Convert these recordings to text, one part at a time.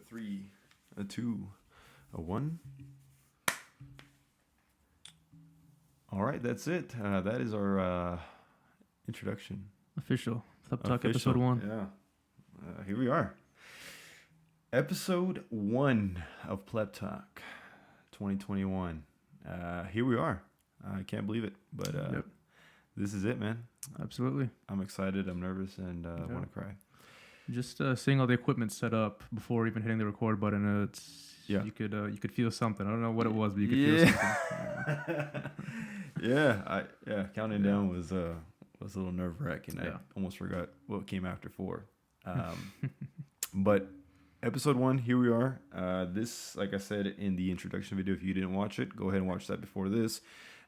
3, a 2, a 1. All right, that's it. That is our introduction. Official. Pleb Talk episode 1. Yeah. Here we are. Episode 1 of Pleb Talk 2021. Here we are. I can't believe it, but Yep. This is it, man. Absolutely. I'm excited, I'm nervous, and I want to cry. Just seeing all the equipment set up before even hitting the record button, you could feel something. I don't know what it was, but you could feel something. Counting down was a little nerve-wracking. I almost forgot what came after 4. But episode 1, here we are. This, like I said in the introduction video, if you didn't watch it, go ahead and watch that before this.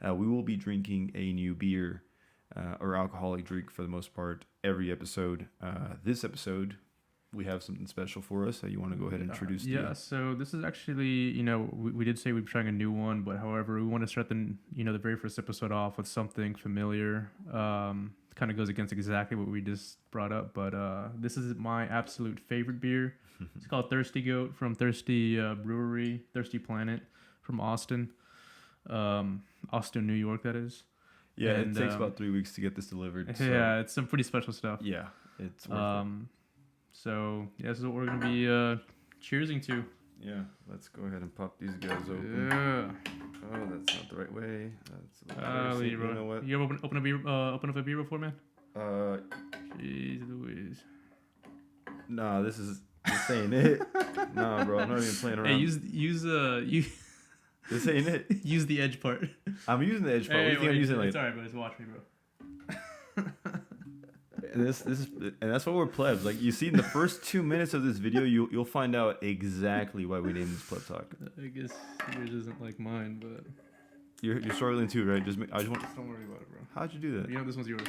We will be drinking a new beer or alcoholic drink for the most part every episode. This episode, we have something special for us that you want to go ahead and introduce to you. So this is actually, we did say we'd be trying a new one, but however, we want to start the very first episode off with something familiar. Kind of goes against exactly what we just brought up, but this is my absolute favorite beer. It's called Thirsty Goat from Thirsty Brewery, Thirsty Planet from Austin, New York, that is. Yeah, and it takes about 3 weeks to get this delivered. So. Yeah, it's some pretty special stuff. Yeah, it's worth it. So, this is what we're going to be cheersing to. Yeah, let's go ahead and pop these guys open. Yeah. Oh, that's not the right way. That's you know what? You ever open up a beer before, man? Jeez Louise. Nah, this ain't it. Nah, bro, I'm not even playing around. Hey, This ain't it. Use the edge part. I'm using the edge part. What do you think I'm using? It's alright, but just watch me, bro. And that's why we're plebs. Like, you see in the first 2 minutes of this video, you'll find out exactly why we named this Pleb Talk. I guess yours isn't like mine, but you're struggling too, right? Just don't worry about it, bro. How'd you do that? You know this one's yours.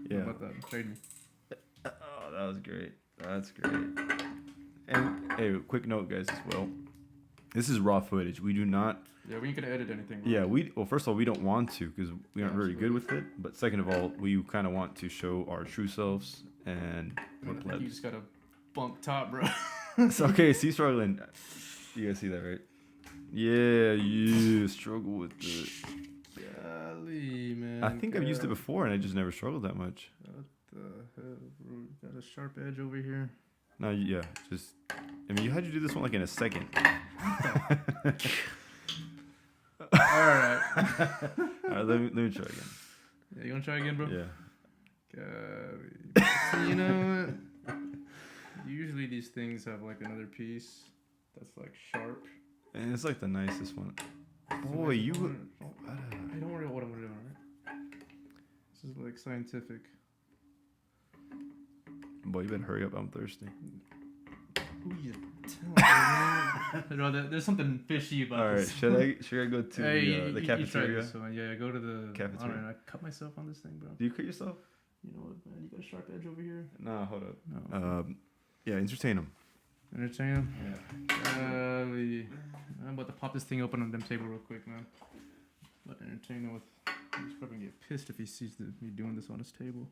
Yeah. How about that? Trade me. Oh, that was great. That's great. And hey, quick note, guys, as well. This is raw footage. We do not. Yeah, we ain't gonna edit anything. Right? Yeah, first of all, we don't want to because we aren't very good with it. But second of all, we kind of want to show our true selves and we're plebs. You just got a bunk top, bro. It's okay. See, struggling. You guys see that, right? Yeah, struggle with it. Golly, man. I think I've used it before and I just never struggled that much. What the hell, bro? Got a sharp edge over here. No, yeah, just. I mean, how'd you do this one like in a second? All right. Let me try again. Yeah, you wanna try again, bro? Yeah. Golly. You know what? Usually these things have like another piece that's like sharp. And it's like the nicest one. Boy, Hey, you. don't worry about what I'm doing, alright? This is like scientific. Boy, you better hurry up. I'm thirsty. Who you telling? There's something fishy about this. All right, should I go to the cafeteria? You try this one. Yeah, go to the cafeteria. Alright, I cut myself on this thing, bro. Do you cut yourself? You know what, man? You got a sharp edge over here. Nah, hold up. No. Yeah, entertain them. Entertain him? Yeah. I'm about to pop this thing open on them table real quick, man. But entertain him with. He's probably gonna get pissed if he sees me doing this on his table.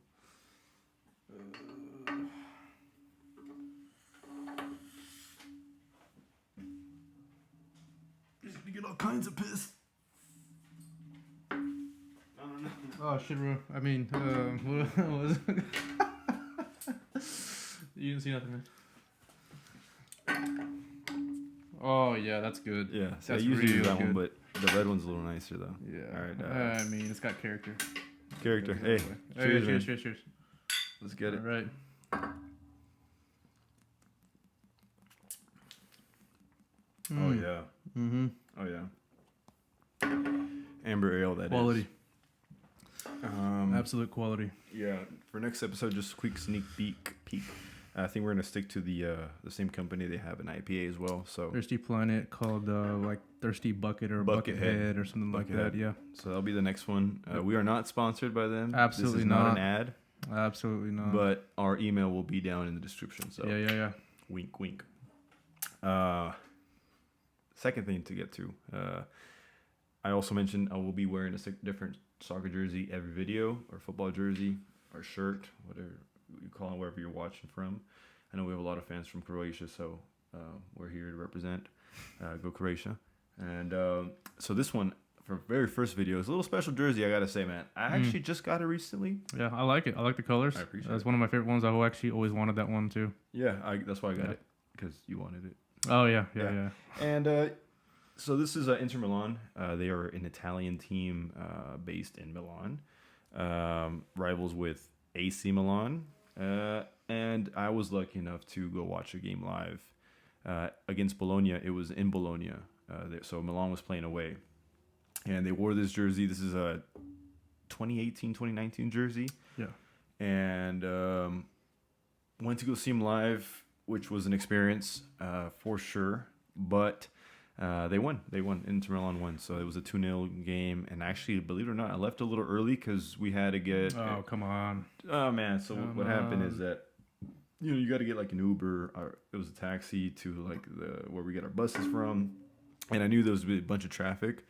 He's gonna get all kinds of pissed. Oh shit, bro. I mean, what was it? You didn't see nothing, man. Oh yeah, that's good. Yeah, so that's I usually use that good. one, but the red one's a little nicer though. Yeah. All right. I mean, it's got character. Character. Hey, cheers. Let's get it. All right. Oh yeah. Mm-hmm. Oh yeah. Amber ale, that quality. is. Absolute quality. Yeah. For next episode, just a quick sneak peek. I think we're gonna stick to the same company. They have an IPA as well. So Thirsty Planet called like Thirsty Bucket or Buckethead or something like that. Yeah. So that'll be the next one. We are not sponsored by them. Absolutely this is not an ad. Absolutely not. But our email will be down in the description. So yeah. Wink. Second thing to get to. I also mentioned I will be wearing a different soccer jersey every video, or football jersey, or shirt, whatever you call it, wherever you're watching from. I know we have a lot of fans from Croatia, so we're here to represent. Go Croatia. And so this one, for very first video, is a little special jersey, I gotta say, man. I actually just got it recently. Yeah, I like it. I like the colors. I appreciate it. That's one of my favorite ones. I've actually always wanted that one too. Yeah, that's why I got it, because you wanted it. Oh, yeah. And so this is Inter Milan. They are an Italian team based in Milan. Rivals with AC Milan. And I was lucky enough to go watch a game live against Bologna. It was in Bologna. So Milan was playing away. And they wore this jersey. This is a 2018-2019 jersey. Yeah. And went to go see them live, which was an experience for sure. But they won. Inter Milan won. So it was a 2-0 game. And actually, believe it or not, I left a little early because we had to get... Oh, come on. Oh, man. So what happened is that, you got to get like an Uber, or it was a taxi to like where we get our buses from. And I knew there was a bunch of traffic.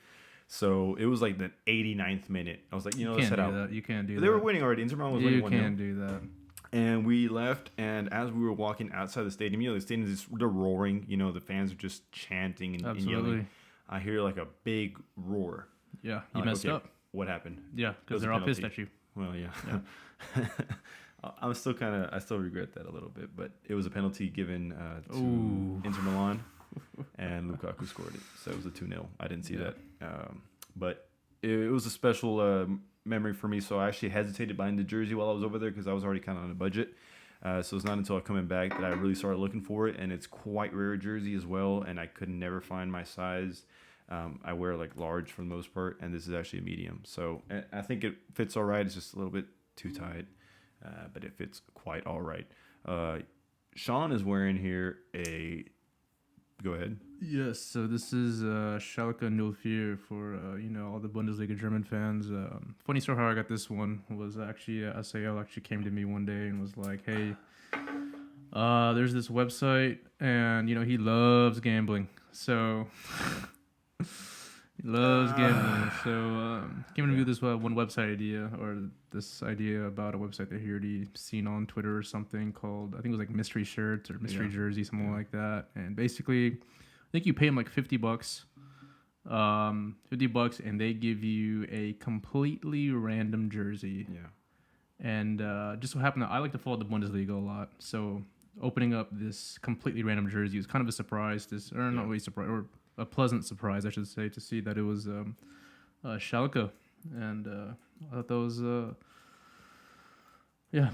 So it was like the 89th minute. I was like, let's head out. You can't do that. They were winning already. Inter Milan was winning 1-0. You can't do that. And we left, and as we were walking outside the stadium, the stadium is they're roaring. The fans are just chanting and yelling. I hear like a big roar. Yeah, you messed up. What happened? Yeah, because they're all pissed at you. Well, yeah. I still regret that a little bit, but it was a penalty given to Inter Milan, and Lukaku scored it. So it was a 2-0. I didn't see that. But it was a special memory for me. So I actually hesitated buying the jersey while I was over there because I was already kind of on a budget. So it's not until I coming back that I really started looking for it. And it's quite rare jersey as well. And I could never find my size. I wear like large for the most part. And this is actually a medium. So I think it fits all right. It's just a little bit too tight. But it fits quite all right. Sean is wearing here a... Go ahead. Yes, so this is Schalke 04 for all the Bundesliga German fans. Funny story how I got this one was actually SAL actually came to me one day and was like, "Hey, there's this website and he loves gambling, so he loves gambling. So came to me with this one website idea or this idea about a website that he already seen on Twitter or something called, I think it was like mystery shirts or mystery jersey, something like that. And basically, I think you pay them like $50, $50, and they give you a completely random jersey. Yeah. And just so happened that I like to follow the Bundesliga a lot, so opening up this completely random jersey was kind of a surprise. Not really surprise, or a pleasant surprise, I should say, to see that it was Schalke, and I thought that was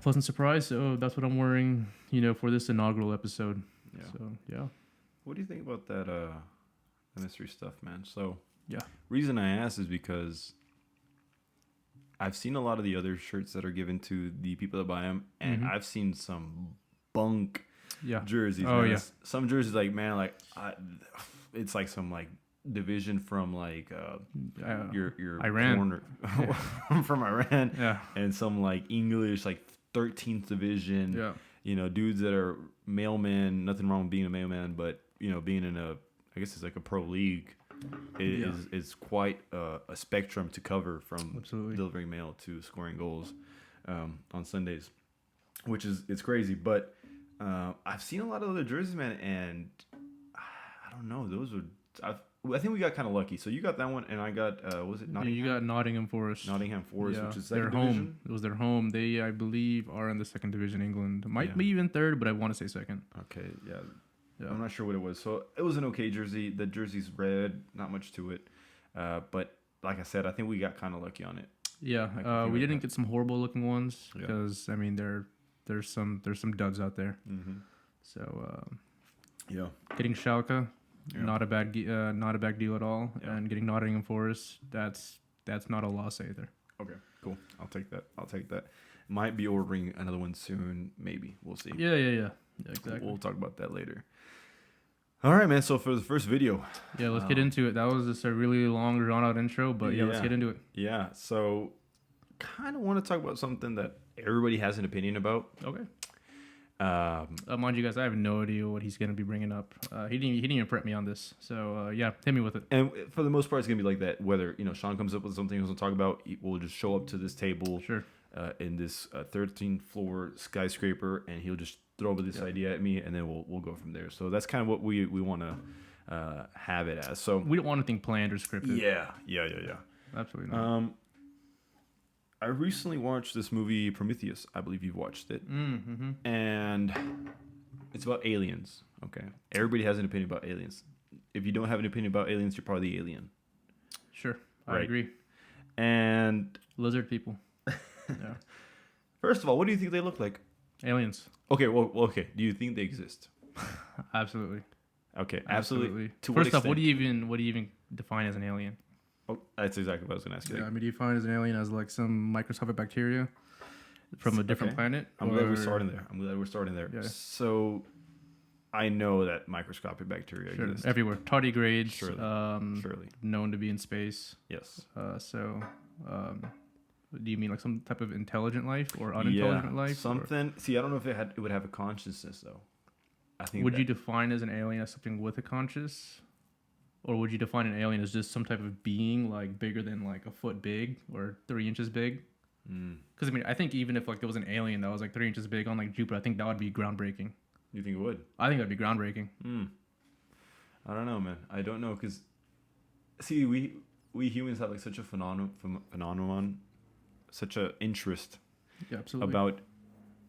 pleasant surprise. So that's what I'm wearing, for this inaugural episode. Yeah. So yeah. What do you think about that the mystery stuff, man? So reason I asked is because I've seen a lot of the other shirts that are given to the people that buy them, and I've seen some bunk jerseys. Oh, man. yeah. Some jerseys, like, man, it's like some like division from like your Iran from Iran, and some like English like 13th division. Dudes that are mailmen. Nothing wrong with being a mailman, but being in I guess it's like a pro league. Is quite a spectrum to cover, from delivering mail to scoring goals on Sundays, which it's crazy. But I've seen a lot of other jerseys, man, and I don't know. Those were I think we got kind of lucky. So you got that one, and I got was it Nottingham? You got Nottingham Forest. Nottingham Forest, which is their home. It was their home. They, I believe, are in the second division, England. Might be even third, but I want to say second. Okay, yeah. I'm not sure what it was. So it was an okay jersey. The jersey's red, not much to it. But like I said, I think we got kind of lucky on it. Yeah, we didn't get some horrible looking ones because I mean there's some duds out there. So getting Schalke, not a bad deal at all, and getting Nottingham Forest, that's not a loss either. Okay, cool. I'll take that. Might be ordering another one soon. Maybe we'll see. Yeah, exactly. We'll talk about that later. All right, man. So for the first video, let's get into it. That was just a really long, drawn-out intro, but let's get into it. Yeah. So, kind of want to talk about something that everybody has an opinion about. Okay. Mind you guys, I have no idea what he's gonna be bringing up. He didn't even prep me on this. So hit me with it. And for the most part, it's gonna be like that. Whether Sean comes up with something he's gonna talk about, we'll just show up to this table. Sure. In this 13th floor skyscraper, and he'll just throw this idea at me, and then we'll go from there. So that's kind of what we want to have it as. So we don't want anything planned or scripted. Yeah. Absolutely not. I recently watched this movie Prometheus. I believe you've watched it, and it's about aliens. Okay, everybody has an opinion about aliens. If you don't have an opinion about aliens, you're probably the alien. Sure, I agree. And lizard people. Yeah. First of all, what do you think they look like? Aliens. Okay, well, okay. Do you think they exist? Absolutely. Okay, absolutely. First off, what do you even define as an alien? Oh, that's exactly what I was going to ask you. Yeah, I mean, do you define as an alien as like some microscopic bacteria from a different planet? I'm glad we're starting there. Yeah. So, I know that microscopic bacteria exist everywhere. Tardigrades, surely, known to be in space. Yes. Do you mean like some type of intelligent life or unintelligent life? Something. See, I don't know if it would have a consciousness though. I think. Would you define as an alien as something with a conscious, or would you define an alien as just some type of being like bigger than like a foot big or 3 inches big? Because I mean, I think even if like there was an alien that was like 3 inches big on like Jupiter, I think that would be groundbreaking. You think it would? I think that'd be groundbreaking. I don't know, man. I don't know because, see, we humans have like such a phenomenon, such a interest, about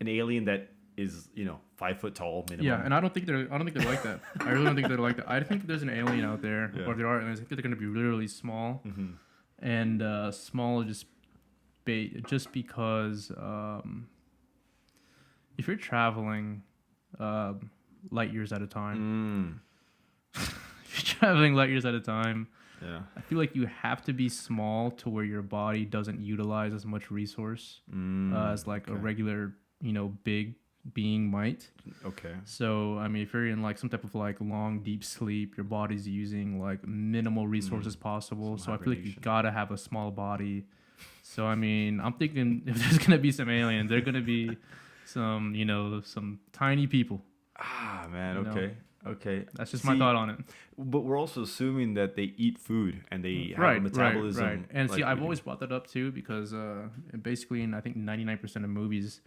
an alien that is 5 foot tall minimum. Yeah, and I don't think they're like that. I really don't think they're like that. I think there's an alien out there, or there are, and I think they're going to be really small, and small just because if you're traveling light years at a time, I feel like you have to be small to where your body doesn't utilize as much resource as like a regular big being might. Okay. So I mean, if you're in like some type of like long deep sleep, your body's using like minimal resources possible. So I feel like you gotta have a small body. So I mean, I'm thinking if there's gonna be some aliens, they're gonna be some tiny people. Ah, man. Okay. That's just my thought on it. But we're also assuming that they eat food and they have a metabolism. Right. And see, I've always brought that up too because basically in I think 99% of movies,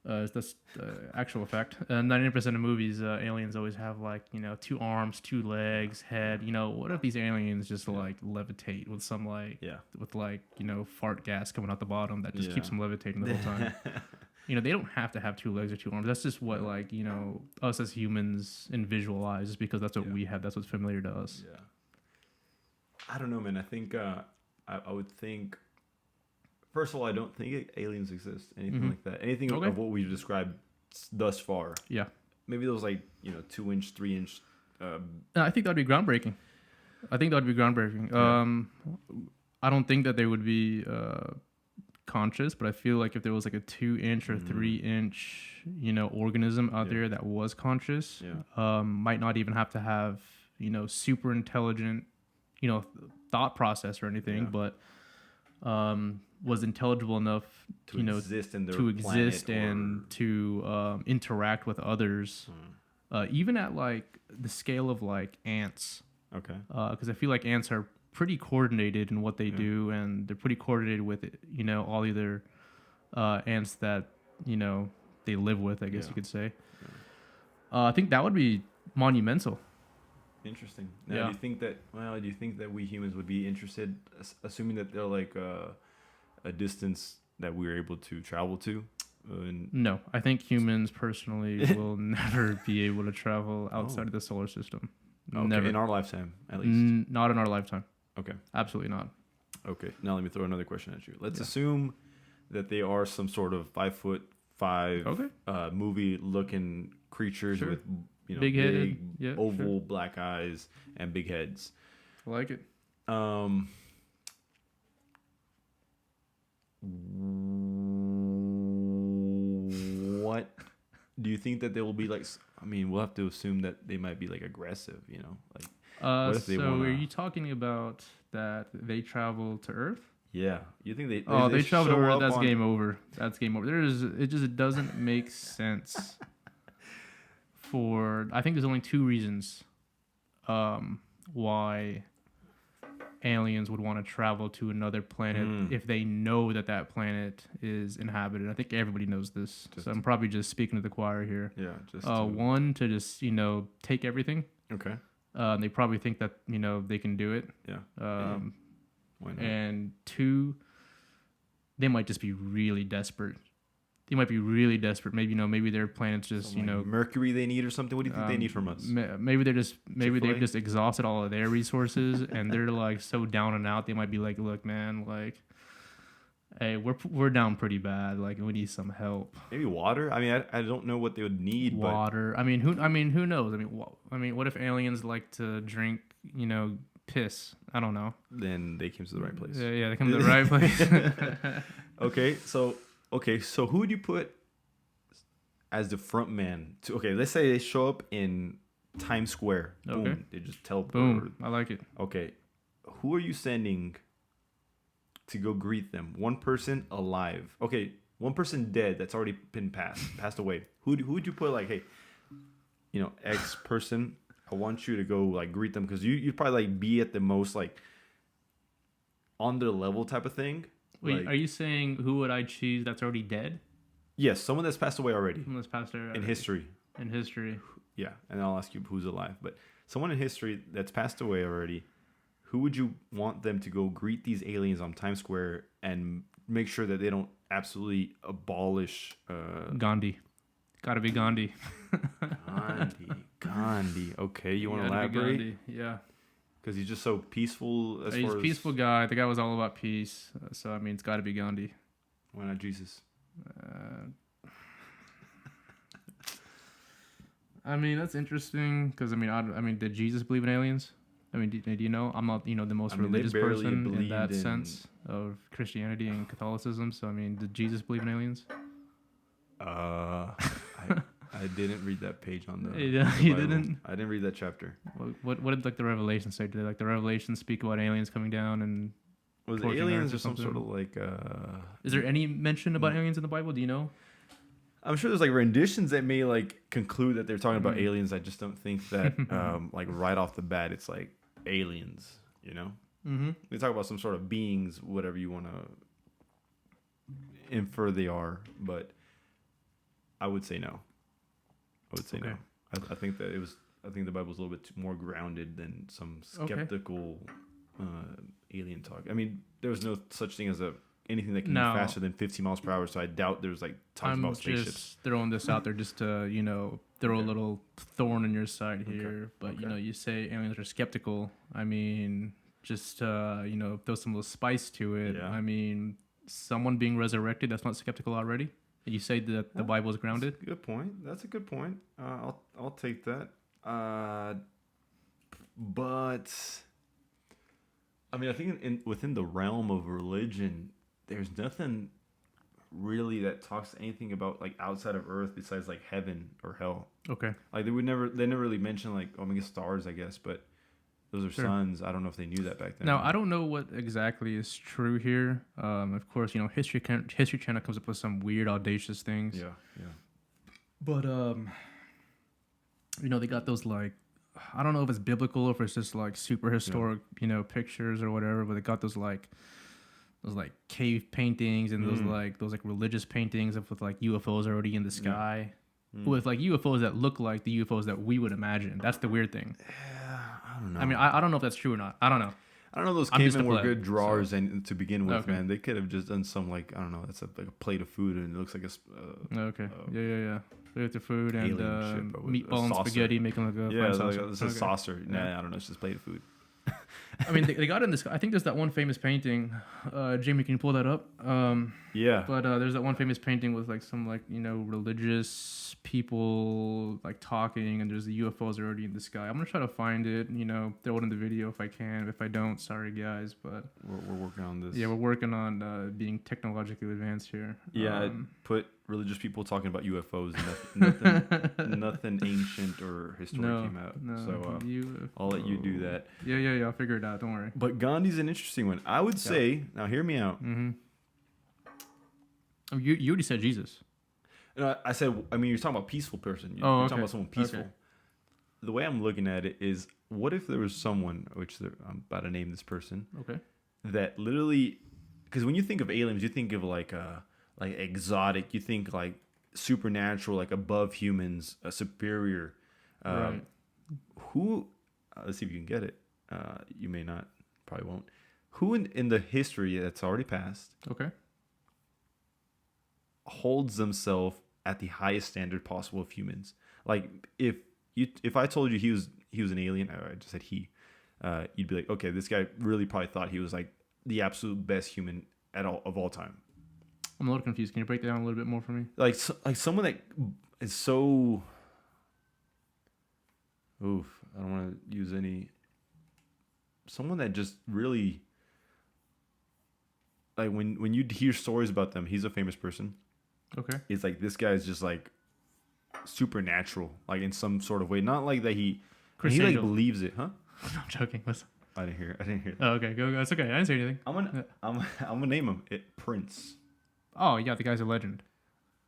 that's the actual fact. 99% of movies, aliens always have like 2 arms, 2 legs, head. What if these aliens just like levitate with some fart gas coming out the bottom that just keeps them levitating the whole time? They don't have to have 2 legs or 2 arms. That's just what us as humans visualize, just because that's what we have. That's what's familiar to us. Yeah. I don't know, man. I think I would think. First of all, I don't think aliens exist. Anything like that. Anything of what we've described thus far. Yeah. Maybe those 2 inch, 3 inch. I think that'd be groundbreaking. I don't think that they would be conscious, but I feel like if there was like a 2 inch or 3 inch organism out there that was conscious, might not even have to have super intelligent thought process or anything, but was intelligible enough to exist in their and to interact with others, even at like the scale of like ants. Okay. Because I feel like ants are pretty coordinated in what they do, and they're pretty coordinated with all the other ants that they live with, I guess you could say. I think that would be monumental. Interesting. Now, do you think that we humans would be interested, assuming that they're like a distance that we're able to travel to? No, I think humans personally will never be able to travel outside of the solar system. Okay. Never. In our lifetime, at least. Not in our lifetime. Okay. Absolutely not. Okay. Now let me throw another question at you. Let's assume that they are some sort of 5'5" movie-looking creatures with big oval black eyes and big heads. I like it. What do you think that they will be like? I mean, we'll have to assume that they might be like aggressive, What if they so are you talking about that they travel to Earth? Yeah, you think they travel to Earth? That's game over. That's game over. It just doesn't make sense. I think there's only 2 reasons why aliens would want to travel to another planet if they know that that planet is inhabited. I think everybody knows this, so I'm probably just speaking to the choir here. Yeah, just one, to just take everything. Okay. They probably think that they can do it. Yeah. Why not? And two, they might just be really desperate. They might be really desperate. Maybe maybe their planet's just Mercury they need or something. What do you think they need from us? Maybe they've just exhausted all of their resources and they're like so down and out. They might be like, look, man, like, hey, we're down pretty bad. Like, we need some help. Maybe water. I mean, I don't know what they would need. Water. But... I mean, who knows? I mean, what if aliens like to drink, piss? I don't know. Then they came to the right place. Yeah, they come to the right place. Okay, so who would you put as the front man? Let's say they show up in Times Square. Boom. Okay. They just teleport. Boom. I like it. Okay. Who are you sending to go greet them? One person alive. Okay, one person dead that's already been passed away. Who would you put like, hey, X person, I want you to go like greet them, because you'd probably like be at the most like on their level type of thing. Wait, like, are you saying who would I choose that's already dead? Yes, someone that's passed away already. Someone that's passed away already. In history. In history. Yeah, and I'll ask you who's alive. But someone in history that's passed away already, who would you want them to go greet these aliens on Times Square and make sure that they don't absolutely abolish... Gandhi. Gotta be Gandhi. Gandhi. Okay, you want to elaborate? Gandhi. Yeah. Because he's just so peaceful. He's a peaceful guy. The guy was all about peace. So, it's got to be Gandhi. Why not Jesus? That's interesting. Because, did Jesus believe in aliens? Do you know? I'm not, the most religious person in that sense of Christianity and Catholicism. So, did Jesus believe in aliens? I didn't read that page on the. You didn't? I didn't read that chapter. What did the Revelation say? Did the Revelation speak about aliens coming down and? Was aliens or some sort of like? Is there any mention about aliens in the Bible? Do you know? I'm sure there's like renditions that may like conclude that they're talking about aliens. I just don't think that like right off the bat it's like aliens. Mm-hmm. They talk about some sort of beings, whatever you want to infer they are, but I would say no. No. I think that I think the Bible's a little bit more grounded than some skeptical alien talk. There was no such thing as anything that can be faster than 15 miles per hour. So I doubt there's like talks about spaceships. I'm just throwing this out there just to throw a little thorn in your side here. But you say aliens are skeptical. Just throw some little spice to it. Yeah. Someone being resurrected, that's not skeptical already. You say that the Bible is grounded? That's a good point. That's a good point. I'll take that. But I think within the realm of religion, there's nothing really that talks anything about like outside of Earth besides like heaven or hell. Okay. Like they never really mention like stars, I guess, but those are suns. I don't know if they knew that back then. Now, I don't know what exactly is true here. Of course, History Channel comes up with some weird, audacious things. Yeah. But, they got those, like, I don't know if it's biblical or if it's just, like, super historic, pictures or whatever, but they got those cave paintings and those religious paintings with, like, UFOs already in the sky. With, like, UFOs that look like the UFOs that we would imagine. That's the weird thing. I don't know. I don't know if that's true or not. I don't know. Those cavemen were good drawers and to begin with, man. They could have just done some like that's a plate of food and it looks like a yeah. Plate of food and meatball and spaghetti making like a saucer. It's a saucer. Nah, I don't know. It's just a plate of food. They got in this. I think there's that one famous painting. Jamie, can you pull that up? Yeah. But there's that one famous painting with like some religious people like talking, and there's the UFOs already in the sky. I'm gonna try to find it. Throw it in the video if I can. If I don't, sorry guys. But we're working on this. Yeah, we're working on being technologically advanced here. Yeah. Put religious people talking about UFOs. Nothing ancient or historic came out. No. So I'll let you do that. Yeah. I'll figure it out. Don't worry. But Gandhi's an interesting one. I would say, now hear me out. Mm-hmm. You already said Jesus. I said, you're talking about peaceful person. You're talking about someone peaceful. Okay. The way I'm looking at it is, what if there was someone, I'm about to name this person, Okay. that literally, because when you think of aliens, you think of like exotic, you think like supernatural, like above humans, a superior. Right. Who? Let's see if you can get it. You may not, probably won't. Who in the history that's already passed Okay. holds themselves at the highest standard possible of humans? Like if I told you he was an alien, I just said he, you'd be like, okay, this guy really probably thought he was like the absolute best human of all time. I'm a little confused. Can you break that down a little bit more for me? Like someone that is so. Oof, I don't want to use any. Someone that just really. Like when you hear stories about them, he's a famous person. Okay. It's like this guy is just like supernatural, like in some sort of way. Not like that he like believes it, huh? No, I'm joking. Listen. I didn't hear it. Oh, okay. Go. It's okay. I didn't say anything. I'm gonna name him Prince. Oh yeah, the guy's a legend.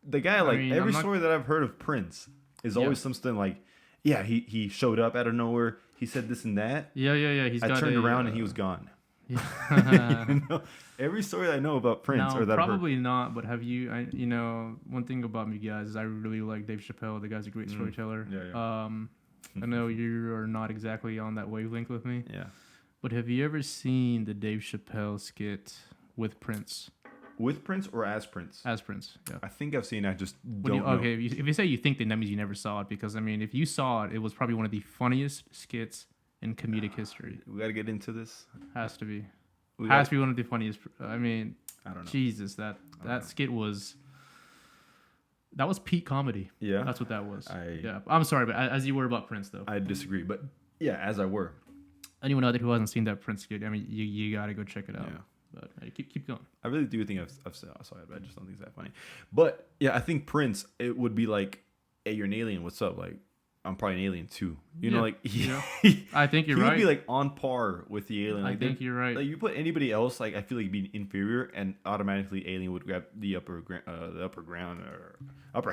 The guy, every story that I've heard of Prince is always something like, yeah, he showed up out of nowhere. He said this and that. Yeah. I turned around and he was gone. Yeah. Every story I know about Prince, no, probably not. But have you? One thing about me, guys, is I really like Dave Chappelle. The guy's a great storyteller. Yeah. I know you are not exactly on that wavelength with me. Yeah. But have you ever seen the Dave Chappelle skit with Prince? With Prince or as Prince? As Prince, yeah. I think I've seen it. I just don't know. Okay, if you say you think, then that means you never saw it. Because, if you saw it, it was probably one of the funniest skits in comedic history. We got to get into this. Has to be. Has to be one of the funniest. I don't know. Jesus, that skit was... That was peak comedy. Yeah? That's what that was. I'm sorry, but as you were about Prince, though. I disagree, but yeah, as I were. Anyone out there who hasn't seen that Prince skit, you got to go check it out. Yeah. But keep going. I really do think I saw it, but I just don't think it's that funny. But yeah, I think Prince, it would be like, hey, you're an alien. What's up? Like, I'm probably an alien too. You know, like, I think you're he right. would be like on par with the alien. Like, I think you're right. Like, you put anybody else, like, I feel like being inferior, and automatically alien would grab the upper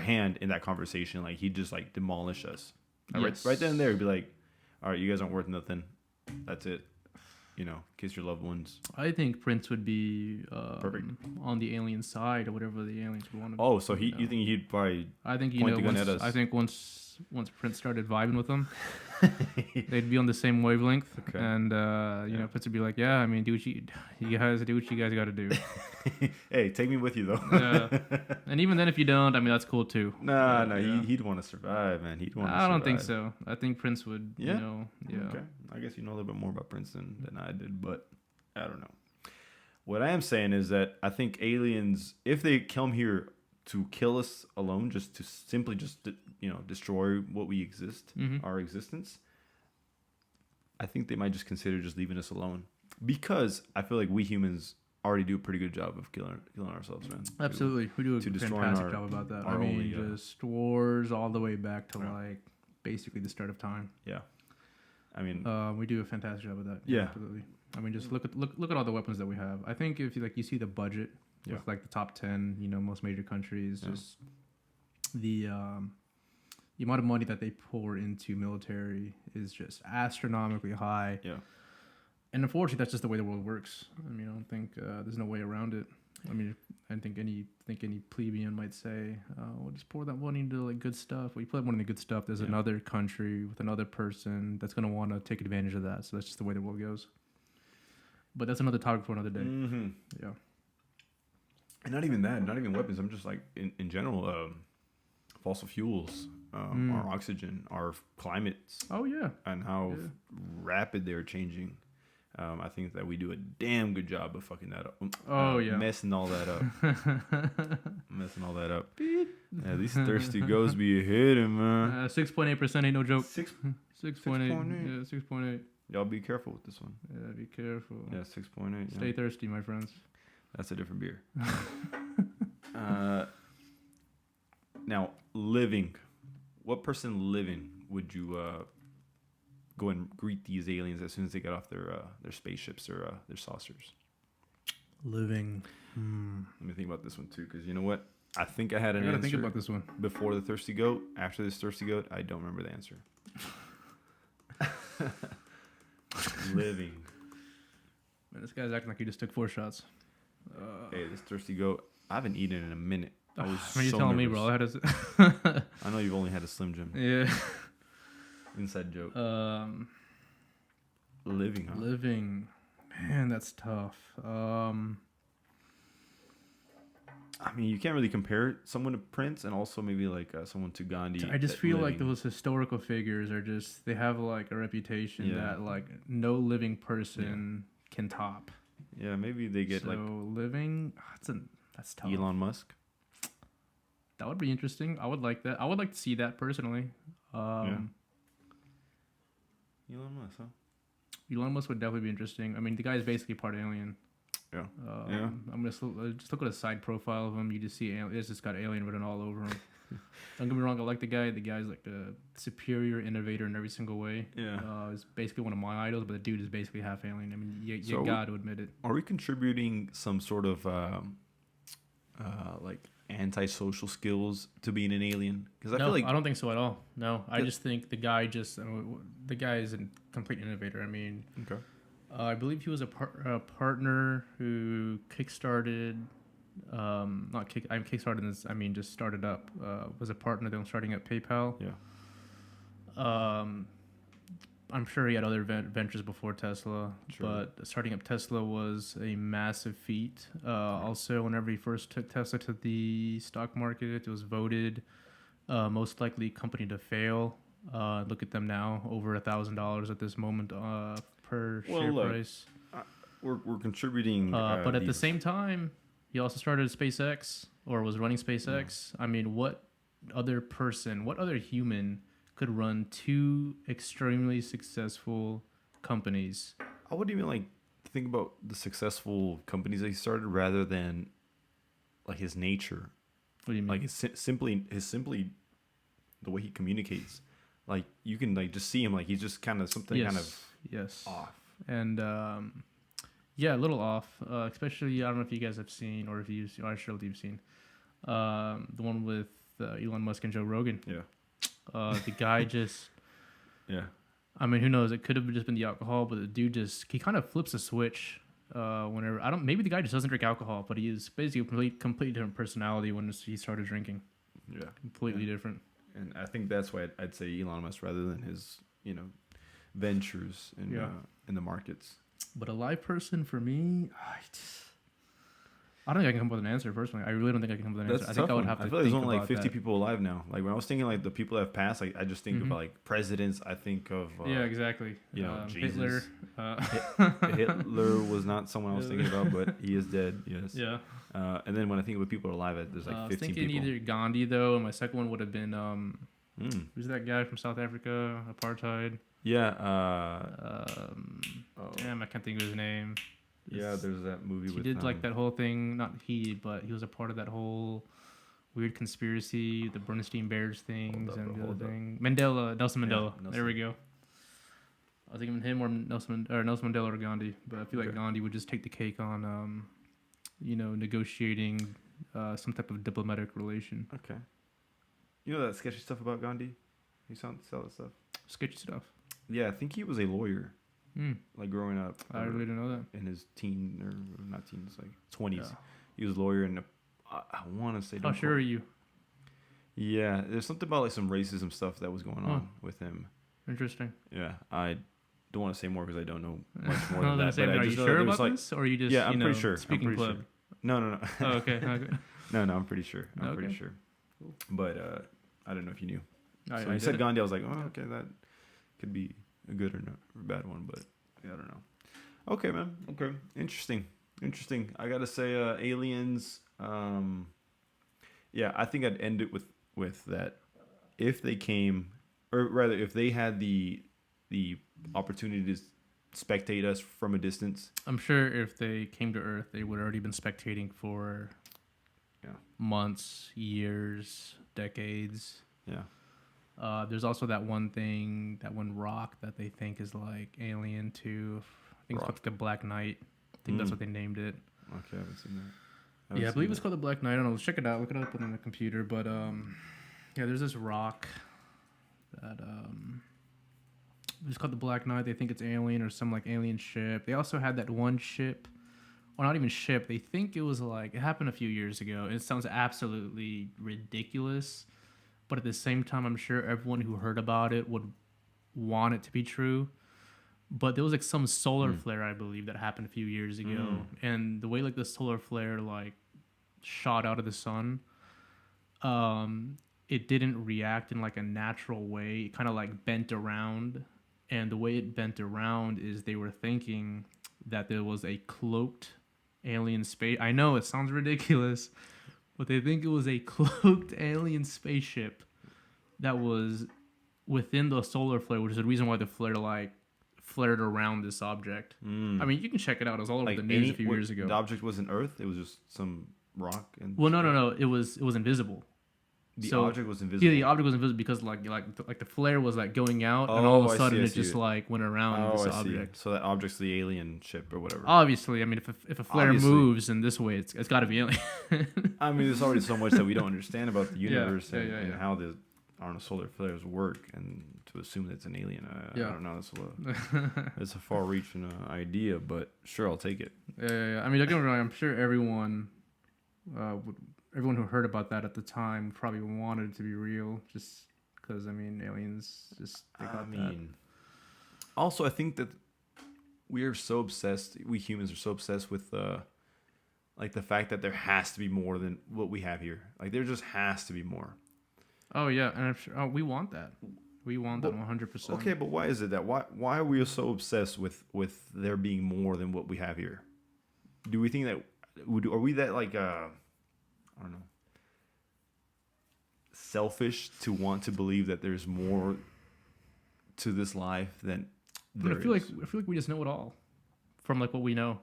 hand in that conversation. Like, he'd just like demolish us. Yes. Right then and there, he'd be like, all right, you guys aren't worth nothing. That's it. Kiss your loved ones. I think Prince would be perfect on the alien side or whatever the aliens would want to. Oh, so you think he'd probably? I think point the gun at us. I think once Prince started vibing with them, they'd be on the same wavelength, okay. And Prince would be like, "Yeah, do what you guys do what you guys got to do." Hey, take me with you though. Yeah, and even then, if you don't, that's cool too. No, he'd want to survive, man. I don't think so. I think Prince would. Yeah. Yeah. Okay. I guess you know a little bit more about Prince than I did, but I don't know. What I am saying is that I think aliens, if they come here to kill us alone, just to simply destroy what we exist, our existence, I think they might just consider just leaving us alone, because I feel like we humans already do a pretty good job of killing ourselves, man. Absolutely, we do a fantastic job about that. Just wars all the way back to like basically the start of time. Yeah, we do a fantastic job of that. Yeah, absolutely. Just look at all the weapons that we have. I think if you see the budget with like the top 10, most major countries, just the amount of money that they pour into military is just astronomically high. Yeah. And unfortunately, that's just the way the world works. I don't think there's no way around it. I think any plebeian might say, "We'll just pour that money into like good stuff." Well, you put that money into good stuff. There's another country with another person that's gonna want to take advantage of that. So that's just the way the world goes. But that's another topic for another day. Mm-hmm. Yeah. And not even that. Not even weapons. I'm just like in general, fossil fuels, our oxygen, our climates. Oh yeah. And how rapid they're changing. I think that we do a damn good job of fucking that up. Messing all that up. Yeah, these thirsty goes be hitting, man. 6.8% ain't no joke. 6.8. 6.8. Yeah, 6.8. Y'all be careful with this one. Yeah, be careful. Yeah, 6.8. Stay thirsty, my friends. That's a different beer. Now, living. What person living would you go and greet these aliens as soon as they get off their spaceships or their saucers? Living. Let me think about this one too, because you know what? I think I had an answer. I gotta think about this one. Before the thirsty goat, after this thirsty goat, I don't remember the answer. Living. Man, this guy's acting like he just took 4 shots. Hey, this thirsty goat. I haven't eaten in a minute. I was What are you telling me, bro? I know you've only had a Slim Jim. Yeah. Inside joke. Living, huh? Living. Man, that's tough. I mean, you can't really compare someone to Prince and also maybe like someone to Gandhi. I just feel like those historical figures are just, they have like a reputation that like no living person can top. Yeah, maybe they get so like living. That's tough. Elon Musk. That would be interesting. I would like that. I would like to see that personally. Elon Musk, huh? Elon Musk would definitely be interesting. I mean, the guy is basically part alien. Yeah. I'm just look at a side profile of him. You just see it's just got alien written all over him. Don't get me wrong. I like the guy. The guy's like a superior innovator in every single way. Yeah. He's basically one of my idols, but the dude is basically half alien. I mean, you got to admit it. Are we contributing some sort of like antisocial skills to being an alien? Because I feel like I don't think so at all. No, I just think the guy is a complete innovator. I mean, okay. I believe he was a partner who kickstarted, kickstarted this. I mean, just started up. Was a partner that was starting up PayPal. Yeah. I'm sure he had other ventures before Tesla, Sure. but starting up Tesla was a massive feat. Also, whenever he first took Tesla to the stock market, it was voted most likely company to fail. Look at them now, over $1,000 at this moment per share price. We're contributing. But at the same time, he also started SpaceX, or was running SpaceX. I mean, what other human could run 2 extremely successful companies? I would even like think about the successful companies that he started rather than like his nature. What do you mean? Like his simply the way he communicates. Like you can like just see him like he's just kind of something off. And a little off. Especially, I don't know if you guys have seen, or if you've seen, I'm sure you've seen the one with Elon Musk and Joe Rogan. Yeah. The guy just, I mean, who knows? It could have just been the alcohol, but the dude he kind of flips a switch whenever. Maybe the guy just doesn't drink alcohol, but he is basically a completely different personality when he started drinking. Yeah, completely different. And I think that's why I'd say Elon Musk rather than his ventures in the markets. But a live person for me, I don't think I can come up with an answer personally. I really don't think I can come up with an answer. I think I would have to. I feel like there's only like 50 people alive now. Like when I was thinking like the people that have passed, like I just think about like presidents. I think of exactly. Jesus. Hitler. Hitler was not someone I was thinking about, but he is dead. Yes. Yeah. And then when I think of people alive, there's like 15 people. I was thinking either Gandhi though, and my second one would have been who's that guy from South Africa? Apartheid. Yeah. Damn, I can't think of his name. Yeah, there's that movie he did like that whole thing. Not he, but he was a part of that whole weird conspiracy, the Bernstein Bears things, and the other thing. Nelson Mandela. Yeah, there we go. I was thinking him or Nelson Mandela or Gandhi, but I feel like Gandhi would just take the cake on, negotiating some type of diplomatic relation. Okay. You know that sketchy stuff about Gandhi? He sell that stuff. Sketchy stuff. Yeah, I think he was a lawyer. Like growing up, I really didn't know that. In his not teens, like 20s, he was a lawyer, and I want to say. How sure are you? Yeah, there's something about like some racism stuff that was going on with him. Interesting. Yeah, I don't want to say more because I don't know much more than that. But are you sure about this, or are you just I'm pretty sure. Speaking pleb? Sure. No. Oh, okay. No, I'm pretty sure. Pretty sure. Cool. But I don't know if you knew. So when you said Gandhi, I was like, oh, okay, that could be a good or bad one, but I don't know. Okay, man. Okay, interesting. I gotta say, aliens. I think I'd end it with that. If they came, or rather, if they had the opportunity to spectate us from a distance, I'm sure if they came to Earth, they would already been spectating for months, years, decades. Yeah. There's also that one rock that they think is like alien too. I think it's called the Black Knight. I think that's what they named it. Okay, I haven't seen that. I believe it's called the Black Knight. I don't know. Let's check it out. Look it up on the computer. But there's this rock that it's called the Black Knight. They think it's alien or some like alien ship. They also had that one ship, or not even ship. They think it was like it happened a few years ago. It sounds absolutely ridiculous, but at the same time, I'm sure everyone who heard about it would want it to be true. But there was like some solar flare, I believe, that happened a few years ago, and the way like the solar flare like shot out of the sun, it didn't react in like a natural way. It kind of like bent around, and the way it bent around is they were thinking that there was a cloaked alien space. I know it sounds ridiculous, but they think it was a cloaked alien spaceship that was within the solar flare, which is the reason why the flare like flared around this object. I mean, you can check it out. It was all over Like the news a few years ago. The object wasn't Earth. It was just some rock. And Well, no. It was invisible. The So- object was invisible. Yeah, the object was invisible because like the flare was like going out, and all of Oh, a I sudden see, I it see just it. like went around this I see. object. So that object's the alien ship or whatever. Obviously, I mean, if a flare Obviously. moves in this way, it's got to be alien. I mean, there's already so much that we don't understand about the Yeah, universe yeah, and yeah. how the solar flares work, and to assume that it's an alien, I Yeah. don't know. It's a far-reaching idea, but sure, I'll take it. Yeah. I mean, don't get me wrong, I'm sure everyone who heard about that at the time probably wanted it to be real, just because I mean, aliens just they got that. Also, I think that we humans are so obsessed with like the fact that there has to be more than what we have here. Like there just has to be more. Oh yeah, and I'm sure, we want that. We want that 100%. Okay, but why is it that why are we so obsessed with there being more than what we have here? Do we think that are we that like I don't know, selfish to want to believe that there's more to this life than there I feel is? like we just know it all from like what we know.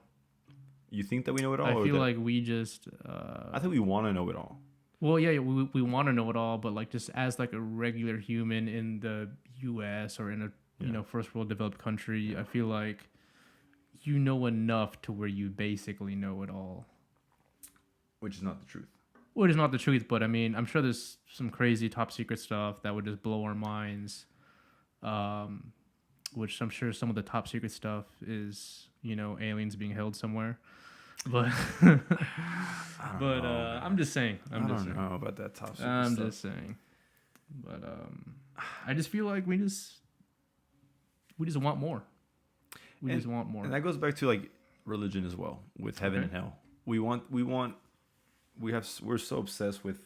You think that we know it all? I or feel that- like we just I think we want to know it all. well, yeah, we want to know it all, but like just as like a regular human in the U.S. or in a first world developed country, I feel like you know enough to where you basically know it all. Which is not the truth. Well, it is not the truth, but I mean, I'm sure there's some crazy top secret stuff that would just blow our minds. Which I'm sure some of the top secret stuff is, aliens being held somewhere. But I'm just saying. I don't know about that top secret I'm stuff. just saying. But I just feel like we just want more. We just want more. And that goes back to like religion as well, with heaven and hell. We're so obsessed with.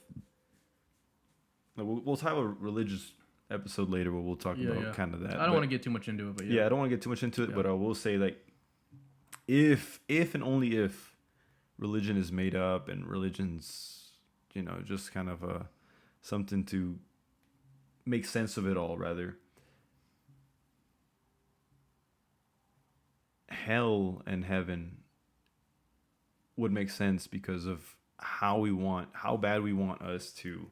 We'll have a religious episode later where we'll talk about kind of that. I don't want to get too much into it, but I don't want to get too much into it, but I will say like, if and only if religion is made up and religion's, just kind of something to make sense of it all, rather. Hell and heaven would make sense because of how bad we want us to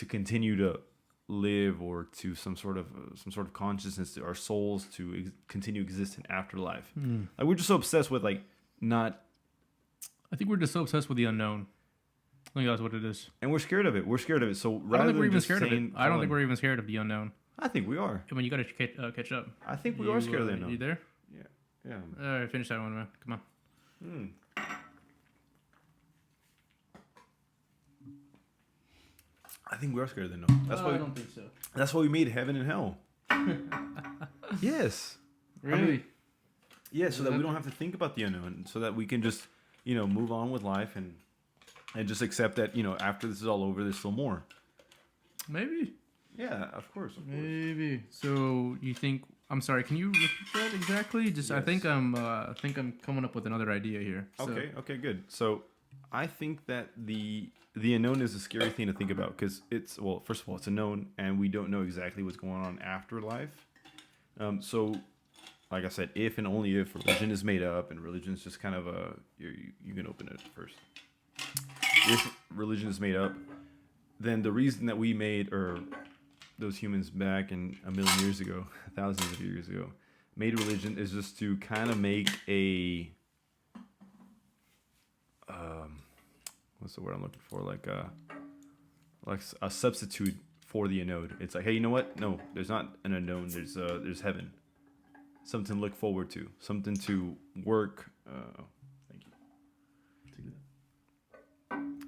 continue to live, or to some sort of consciousness, to our souls to continue exist in afterlife. Like we're just so obsessed with like not. I think we're just so obsessed with the unknown. I think that's what it is. And we're scared of it. So I don't think we're even just scared of it. saying, I don't think we're even scared of the unknown. I think we are. I mean, you got to catch up. I think we are scared of the unknown. You there? Yeah. All right, finish that one, man. Come on. I think we are scared of the unknown. That's why. I don't think so. That's why we made heaven and hell. Yes. Really? So that we don't have to think about the unknown, so that we can just, move on with life and just accept that, after this is all over, there's still more. Maybe. Yeah, of course. Maybe. So you think? I'm sorry. Can you repeat that exactly? Just Yes. I think I'm coming up with another idea here. So, Okay, good. So I think that the unknown is a scary thing to think about, because first of all, it's unknown, and we don't know exactly what's going on after life. So, like I said, if and only if religion is made up, and religion is just kind of you can open it first. If religion is made up, then the reason that we made, or those humans back in a million years ago, thousands of years ago, made religion is just to kind of make a what's the word I'm looking for? Like a substitute for the unknown. It's like, hey, you know what? No, there's not an unknown. There's heaven. Something to look forward to. Something to work. Thank you.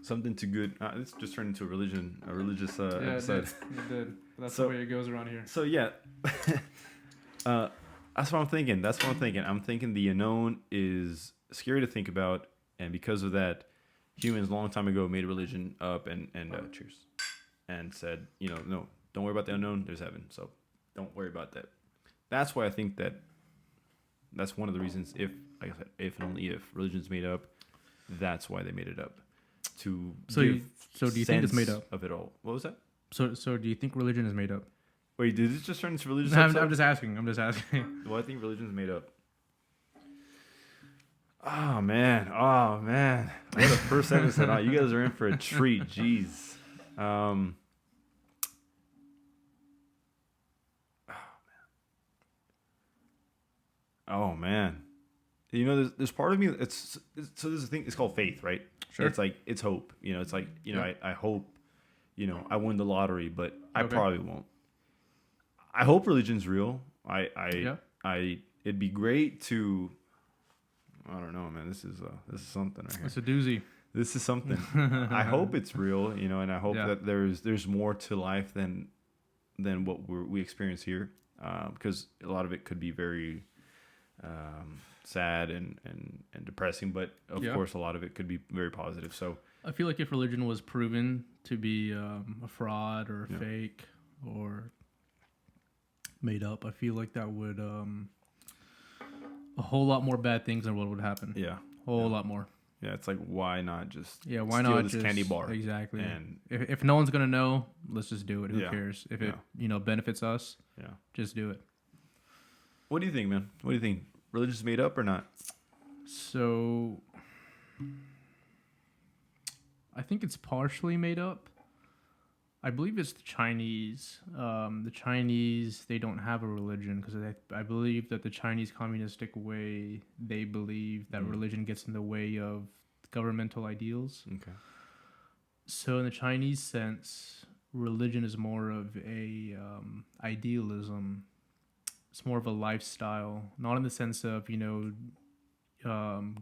Something to good. This just turned into a religious episode. It did. That's So- the way it goes around here. So yeah, that's what I'm thinking. I'm thinking the unknown is scary to think about, and because of that, humans a long time ago made religion up and cheers, and said, no, don't worry about the unknown. There's heaven, so don't worry about that. That's why I think that's one of the reasons. If, like I said, if and only if religion's made up, that's why they made it up. To So do you think it's made up of it all? What was that? So do you think religion is made up? Wait, did this just turn into religious? I'm just asking. Well, I think religion's made up. Oh man. What a first episode. Oh, you guys are in for a treat. Jeez. Oh man. There's part of me. So there's a thing. It's called faith, right? Sure. It's like it's hope. It's like Yeah. I hope. I win the lottery, but I Okay. probably won't. I hope religion's real. Yeah. It'd be great to. I don't know, man. This is something right here. It's a doozy. This is something. I hope it's real, and I hope Yeah. that there's more to life than what we experience here, because a lot of it could be very sad and depressing, but of Yeah. course a lot of it could be very positive. So I feel like if religion was proven to be a fraud or Yeah. fake or made up, I feel like that would a whole lot more bad things in the world would happen. yeah, A whole lot more. yeah, it's like why not just Yeah, why steal not this just candy bar Exactly. and If no one's gonna know, let's just do it. Who Yeah. cares? If it Yeah. benefits us, yeah. just do it. What do you think, man? What do you think? Religion's made up or not? So I think it's partially made up. I believe it's the Chinese. The Chinese, they don't have a religion because I believe that the Chinese communistic way, they believe that religion gets in the way of governmental ideals. Okay. So in the Chinese sense, religion is more of a idealism. It's more of a lifestyle, not in the sense of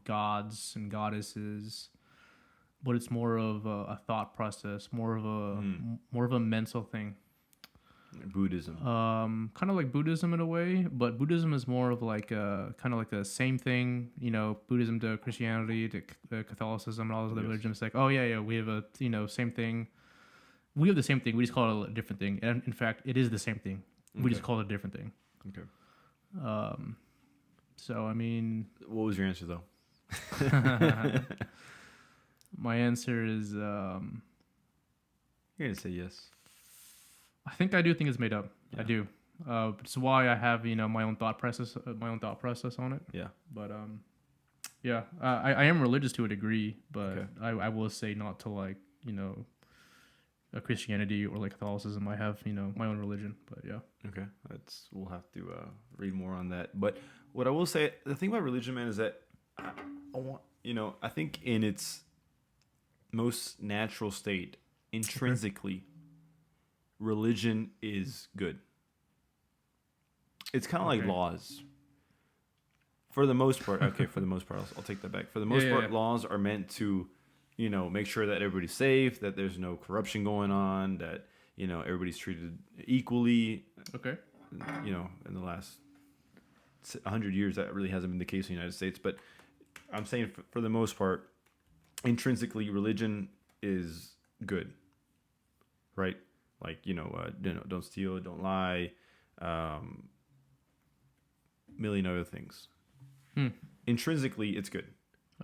gods and goddesses, but it's more of a thought process, more of a mental thing. Buddhism. Kind of like Buddhism in a way, but Buddhism is more of like a kind of like the same thing. Buddhism to Christianity to Catholicism and all those other Yes. religions. Like, oh yeah, we have a same thing. We have the same thing. We just call it a different thing. And in fact, it is the same thing. We just call it a different thing. Okay. So I mean, What was your answer though? my answer is You're gonna say yes. I think I do think it's made up. Yeah. I do. It's why I have my own thought process on it. Yeah. But yeah, I am religious to a degree, but Okay. I will say not to like a Christianity or like Catholicism. I have my own religion, but yeah. Okay, we'll have to read more on that. But what I will say, the thing about religion, man, is that I think in its most natural state, intrinsically, religion is good. It's kind of like Okay. laws. For the most part, I'll take that back. For the most Yeah, part, yeah. laws are meant to, make sure that everybody's safe, that there's no corruption going on, that everybody's treated equally. Okay. In the last 100 years, that really hasn't been the case in the United States. But I'm saying for the most part, intrinsically, religion is good, right? Like, don't steal, don't lie, million other things. Intrinsically, it's good.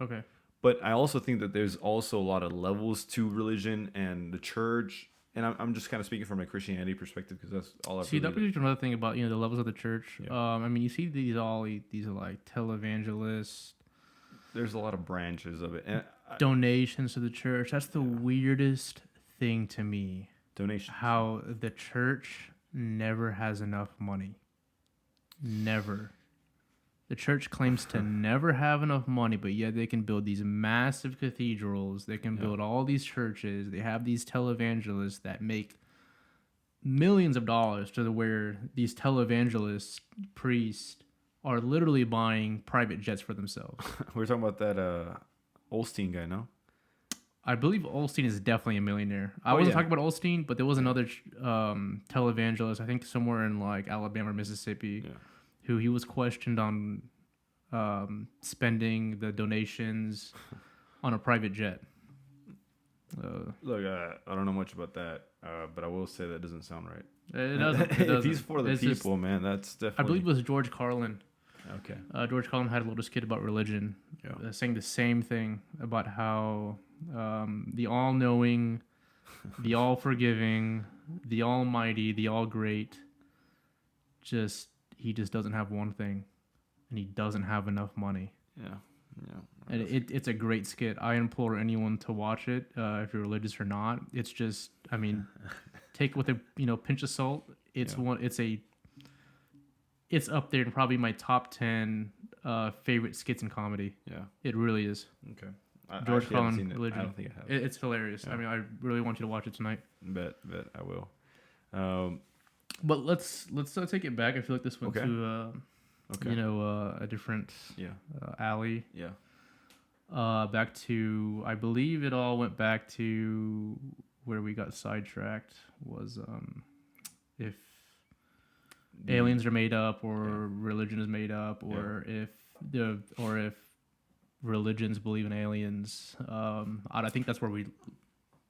Okay. But I also think that there's also a lot of levels to religion and the church. And I'm just kind of speaking from a Christianity perspective because that's all I've See, that really brings you to another thing about the levels of the church. Yeah. I mean, you see these are like televangelists, there's a lot of branches of it. And donations to the church. That's the weirdest thing to me. donation. How the church never has enough money. Never. The church claims to never have enough money, but yet they can build these massive cathedrals. They can build all these churches. They have these televangelists that make millions of dollars to where these televangelists, priests, are literally buying private jets for themselves. We're talking about that Olstein guy, no? I believe Olstein is definitely a millionaire. I wasn't talking about Olstein, but there was another televangelist, I think somewhere in like Alabama or Mississippi, who he was questioned on spending the donations on a private jet. Look, I don't know much about that, but I will say that doesn't sound right. It doesn't. If he's for the people, man, that's definitely... I believe it was George Carlin. Okay. George Carlin had a little skit about religion, saying the same thing about how the all-knowing, the all-forgiving, the almighty, the all-great, he just doesn't have one thing, and he doesn't have enough money. Yeah. And it's a great skit. I implore anyone to watch it, if you're religious or not. It's just, I mean, take it with a pinch of salt. It's up there in probably my top 10 favorite skits in comedy. Yeah, it really is. Okay. George Carlin, Religion. I don't think I have. It's hilarious. Yeah. I mean, I really want you to watch it tonight. Bet I will. But let's take it back. I feel like this went to a different alley. Yeah. Back to, I believe it all went back to where we got sidetracked was if aliens are made up or religion is made up or if religions believe in aliens. I think that's where we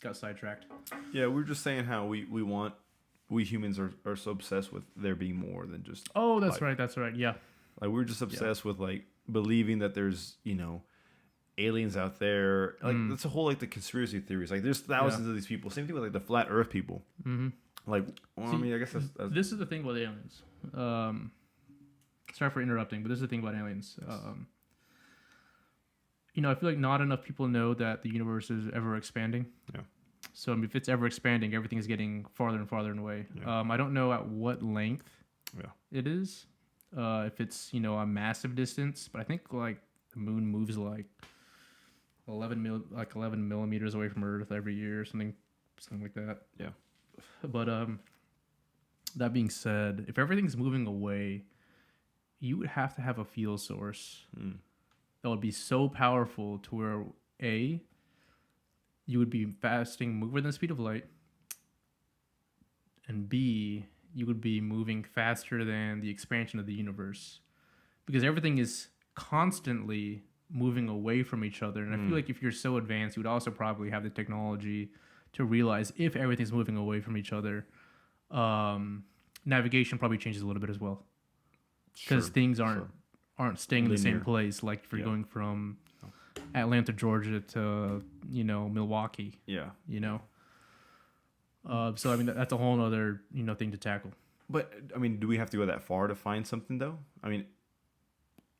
got sidetracked. Yeah, we were just saying how we humans are so obsessed with there being more than just that's right. Yeah. Like we're just obsessed with like believing that there's, aliens out there. Like that's a whole like the conspiracy theories. Like there's thousands of these people. Same thing with like the flat earth people. Mm-hmm. Like, well, I mean, I guess that's... This is the thing about aliens. Sorry for interrupting, but this is the thing about aliens. I feel like not enough people know that the universe is ever expanding. Yeah. So, I mean, if it's ever expanding, everything is getting farther and farther away. Yeah. I don't know at what length it is. If it's, a massive distance, but I think, like, the moon moves, like, 11 millimeters away from Earth every year or something like that. Yeah. But that being said, if everything's moving away, you would have to have a fuel source that would be so powerful to where you would be moving than the speed of light, and B, you would be moving faster than the expansion of the universe, because everything is constantly moving away from each other. And I feel like if you're so advanced, you would also probably have the technology to realize if everything's moving away from each other, navigation probably changes a little bit as well, because things aren't staying in the same place. Like if you're going from Atlanta, Georgia to Milwaukee. Yeah. So I mean that's a whole other thing to tackle. But I mean, do we have to go that far to find something though? I mean,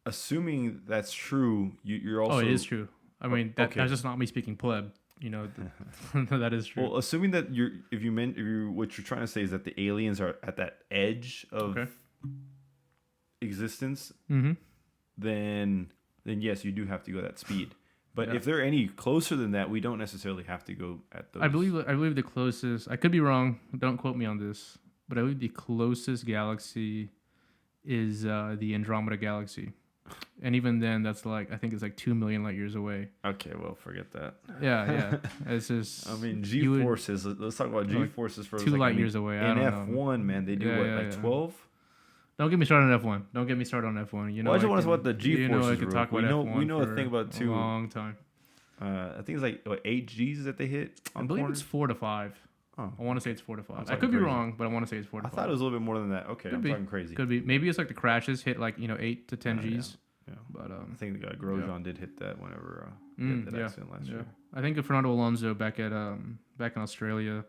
assuming that's true, you're also... Oh, it is true. I mean, that's just not me speaking pleb. That is true. Well, assuming that what you're trying to say is that the aliens are at that edge of existence, then yes, you do have to go that speed. But if they're any closer than that, we don't necessarily have to go at those. I believe the closest. I could be wrong. Don't quote me on this, but I believe the closest galaxy is the Andromeda Galaxy. And even then, that's like, I think it's like 2 million light years away. Okay, well, forget that. Yeah. It's just... I mean, G-forces. Let's talk about G-forces for 2 light years away. In F1, man, they do 12? Don't get me started on F1. Don't get me started on F1. Well, I just want to know what the G-forces I could talk about F1 we know a thing about 2. A long time. I think it's like 8 Gs that they hit. I believe it's 4 to 5. Oh. I want to say it's 4 to 5. I could be wrong, but I want to say it's 4 to 5. I thought it was a little bit more than that. Okay, I'm talking crazy. Could be. Maybe it's like the crashes hit like 8 to 10 Gs. Yeah. But I think the guy Grosjean did hit that whenever he had that accident last year. I think Fernando Alonso back in Australia,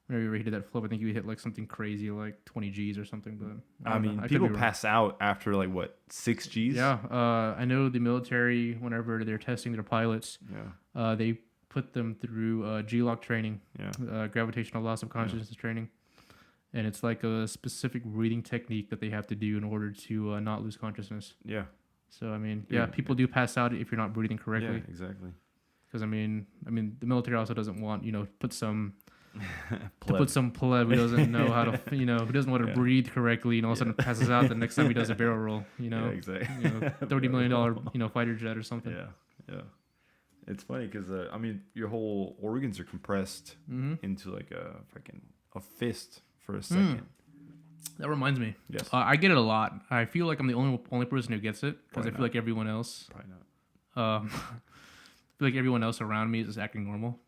whenever he did that flip, I think he hit like something crazy like 20 Gs or something. But I mean, people pass out after like what, 6 Gs? Yeah, I know the military, whenever they're testing their pilots, they put them through G-lock training, gravitational loss of consciousness training. And it's like a specific breathing technique that they have to do in order to not lose consciousness. Yeah. So, I mean, people do pass out if you're not breathing correctly. Yeah, exactly. Because, I mean, the military also doesn't want, put some to put some pleb who doesn't know how to, who doesn't know how to breathe correctly, and all of a sudden passes out the next time he does a barrel roll. Yeah, exactly. $30 million fighter jet or something. Yeah. It's funny because I mean, your whole organs are compressed into like a fist for a second. That reminds me. Yes. I get it a lot. I feel like I'm the only person who gets it because I feel like everyone else. Probably not. I feel like everyone else around me is just acting normal.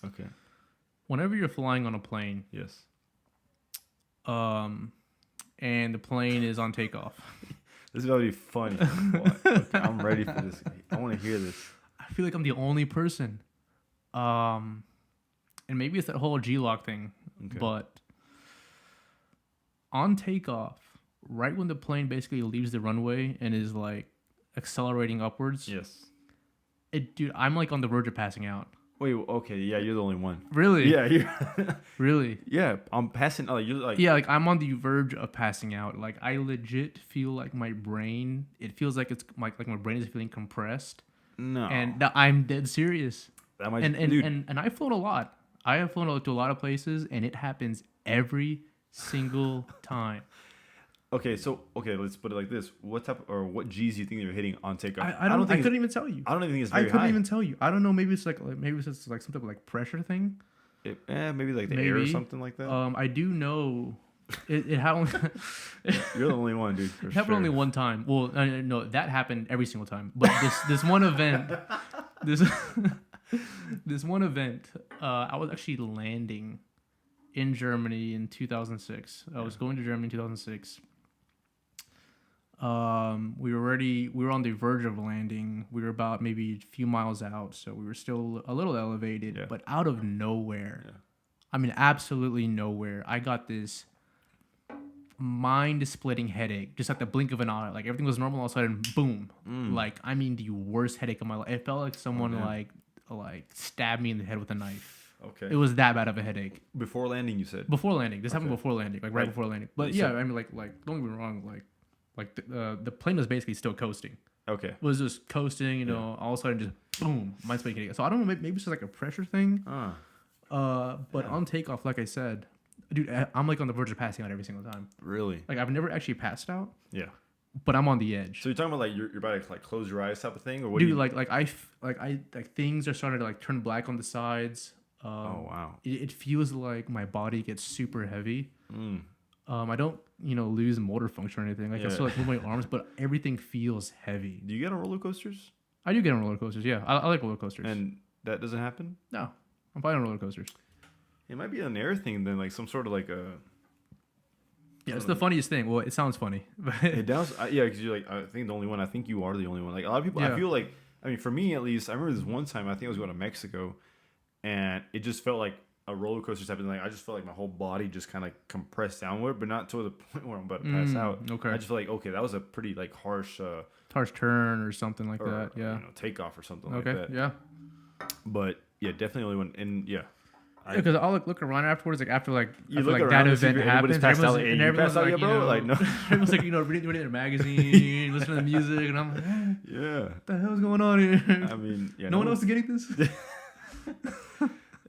Okay. Whenever you're flying on a plane, yes, and the plane is on takeoff, this is gonna be funny. Okay, I'm ready for this. I want to hear this. I feel like I'm the only person, and maybe it's that whole G-lock thing, but on takeoff, right when the plane basically leaves the runway and is like accelerating upwards, yes, dude, I'm like on the verge of passing out. Wait, okay, yeah, you're the only one. Really? Yeah, you're really? Yeah, I'm passing. Oh, you're like yeah, like I'm on the verge of passing out. Like I legit feel like my brain. It feels like it's like my brain is feeling compressed. No, and I'm dead serious. That might, and I've flown a lot. I have flown to a lot of places, and it happens every single time. Okay, let's put it like this: what what G's do you think you're hitting on takeoff? I couldn't even tell you. I don't even think it's very high. I couldn't even tell you. I don't know. Maybe it's like some type of like pressure thing. Maybe like the air or something like that. I do know. It happened. You're the only one, dude. It happened only one time. Well, no, that happened every single time. But this one event, this one event, I was actually landing in Germany in 2006. I was going to Germany in 2006. We were on the verge of landing. We were about maybe a few miles out, so we were still a little elevated, but out of nowhere, I mean, absolutely nowhere, I got this mind-splitting headache, just at the blink of an eye. Like everything was normal, all of a sudden, boom! Like, I mean, the worst headache of my life. It felt like someone like stabbed me in the head with a knife. Okay. It was that bad of a headache. Before landing, you said? Before landing. This happened before landing, like right before landing. But yeah, I mean, like don't get me wrong, like the plane was basically still coasting. Okay. It was just coasting, all of a sudden just boom, mind splitting headache. So I don't know, maybe it's just like a pressure thing. But on takeoff, like I said, dude, I'm like on the verge of passing out every single time. Really? Like I've never actually passed out. Yeah. But I'm on the edge. So you're talking about like you're about to like close your eyes type of thing, or what? Dude, like things are starting to like turn black on the sides. Oh wow! It feels like my body gets super heavy. I don't lose motor function or anything. Like I still like move my arms, but everything feels heavy. Do you get on roller coasters? I do get on roller coasters. Yeah, I like roller coasters. And that doesn't happen? No, I'm fine on roller coasters. It might be an air thing then, like some sort of like a. Yeah, it's the funniest thing. Well, it sounds funny. It does. Yeah, because you're like, I think the only one. I think you are the only one. Like a lot of people, I feel like. I mean, for me at least, I remember this one time. I think I was going to Mexico, and it just felt like a roller coaster type of thing. Like I just felt like my whole body just kind of compressed downward, but not to the point where I'm about to pass out. Okay. I just feel like that was a pretty like harsh turn or something like that. Yeah. Takeoff or something like that. Okay. Yeah. But yeah, definitely only one. And yeah. Because I'll look around afterwards, like after that event happens, and everyone's like, no, everyone's like, reading their magazine, listening to the music, and I'm like, yeah, what the hell's going on here? I mean, yeah, no one else is getting this.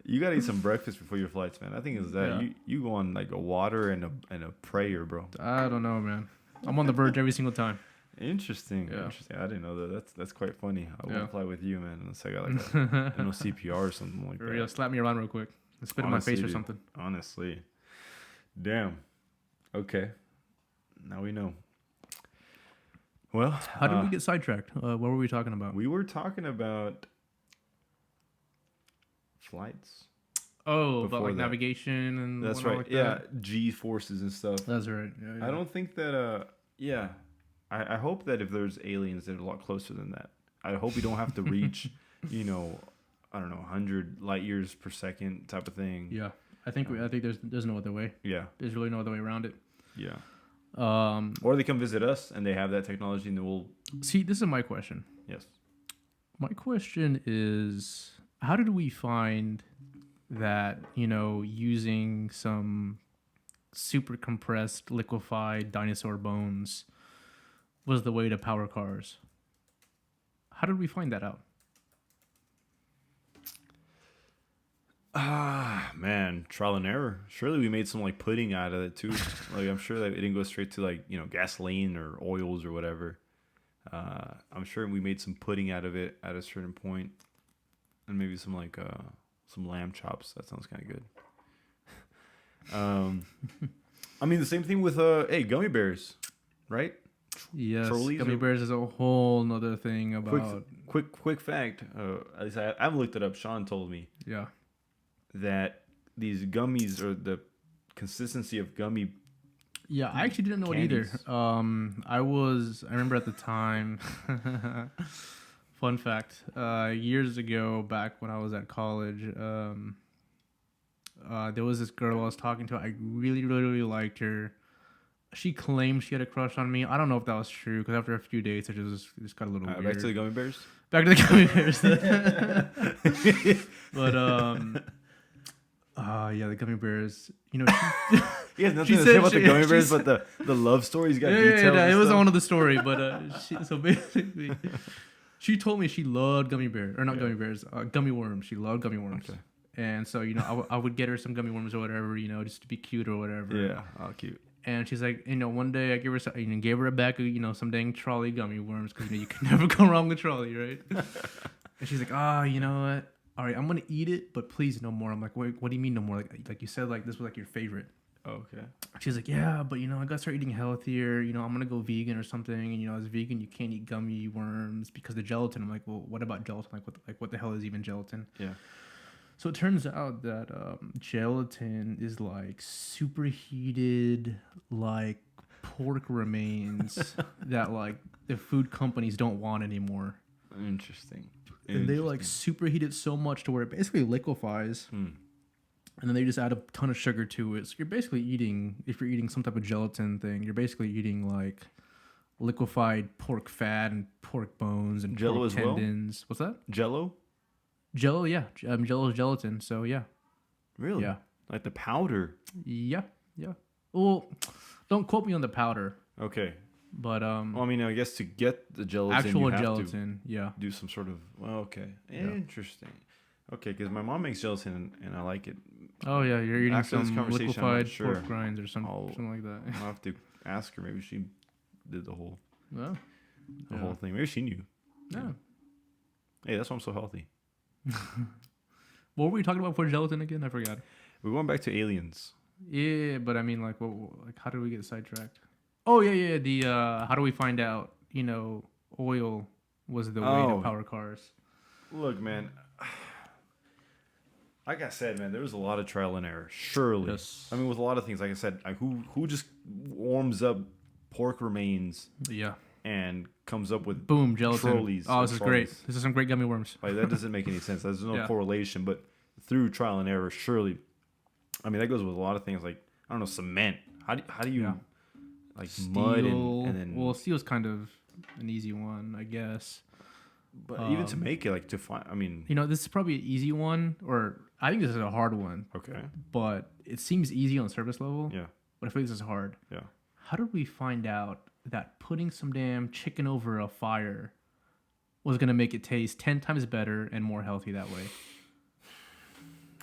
You gotta eat some breakfast before your flights, man. I think it's that you go on like a water and a prayer, bro. I don't know, man. I'm on the verge every single time. Interesting. Yeah. Interesting. I didn't know that. That's quite funny. I won't fly with you, man, unless I got like a CPR or something like that. Yeah, slap me around real quick. Spit in my face or something. Honestly. Damn. Okay. Now we know. Well, how did we get sidetracked? What were we talking about? We were talking about flights. Oh, about like navigation and that's right. Like that. G forces and stuff. That's right. Yeah. I don't think that. I hope that if there's aliens that are a lot closer than that. I hope we don't have to reach, I don't know, 100 light years per second type of thing. Yeah, I think there's no other way. Yeah, there's really no other way around it. Yeah. Or they come visit us and they have that technology and then we'll see. This is my question. Yes. My question is, how did we find that using some super compressed, liquefied dinosaur bones was the way to power cars? How did we find that out? Man, trial and error. Surely we made some like pudding out of it too. Like I'm sure that it didn't go straight to like gasoline or oils or whatever. I'm sure we made some pudding out of it at a certain point, and maybe some like some lamb chops. That sounds kind of good. I mean the same thing with gummy bears, right? Yes, gummy bears is a whole nother thing about. Quick fact. At least I haven't looked it up. Sean told me. Yeah. That these gummies or the consistency of gummy. Yeah, I actually didn't know candies. It either. I remember at the time. Fun fact: years ago, back when I was at college, there was this girl I was talking to. I really, really, really liked her. She claimed she had a crush on me. I don't know if that was true because after a few dates, it just got a little weird. Back to the gummy bears. Back to the gummy bears. But yeah, the gummy bears. You know, he has nothing to say about the gummy bears, but the love story's got details. Yeah, it was on of the story. But so basically, she told me she loved gummy bears, or not gummy bears, gummy worms. She loved gummy worms. Okay. And so I would get her some gummy worms or whatever, just to be cute or whatever. Yeah, cute. And she's like, one day I gave her a bag of, some dang trolley gummy worms because you can never go wrong with trolley, right? And she's like, you know what? All right, I'm gonna eat it, but please no more. I'm like, wait, what do you mean no more? Like you said, like this was like your favorite. Oh, okay. She's like, yeah, but I gotta start eating healthier. I'm gonna go vegan or something. And as vegan, you can't eat gummy worms because the gelatin. I'm like, well, what about gelatin? What the hell is even gelatin? Yeah. So it turns out that gelatin is like superheated, like pork remains that like the food companies don't want anymore. Interesting. And they like superheat it so much to where it basically liquefies. And then they just add a ton of sugar to it. So you're basically eating, if you're eating some type of gelatin thing, you're basically eating like liquefied pork fat and pork bones and Jello pork as tendons. Well? What's that? Jello? Jello, yeah. Jello is gelatin, so yeah. Really? Yeah. Like the powder? Yeah. Well, don't quote me on the powder. Okay. But well, I mean, I guess to get the gelatin, actual you have gelatin, to do some sort of. Well, okay, interesting. Okay, because my mom makes gelatin and I like it. Oh yeah, you're eating after some liquefied pork rinds or something like that. I'll have to ask her. Maybe she did the whole whole thing. Maybe she knew. Yeah. Hey, that's why I'm so healthy. What were we talking about for gelatin again? I forgot. We're going back to aliens. Yeah, but I mean, like, how did we get sidetracked? Oh yeah. The how do we find out? Oil was the way to power cars. Look, man. Like I said, man, there was a lot of trial and error. Surely, yes. I mean, with a lot of things, like I said, who just warms up pork remains? Yeah. And comes up with boom gelatin. Trolleys. Oh, this is great. This is some great gummy worms. Like that doesn't make any sense. There's no correlation, but through trial and error, surely. I mean, that goes with a lot of things. Like I don't know, cement. How do you like steel, mud and then? Well, steel's kind of an easy one, I guess. But even to make it, like to find, I mean, this is probably an easy one, or I think this is a hard one. Okay. But it seems easy on the surface level. Yeah. But I feel like this is hard. Yeah. How did we find out that putting some damn chicken over a fire was going to make it taste 10 times better and more healthy that way?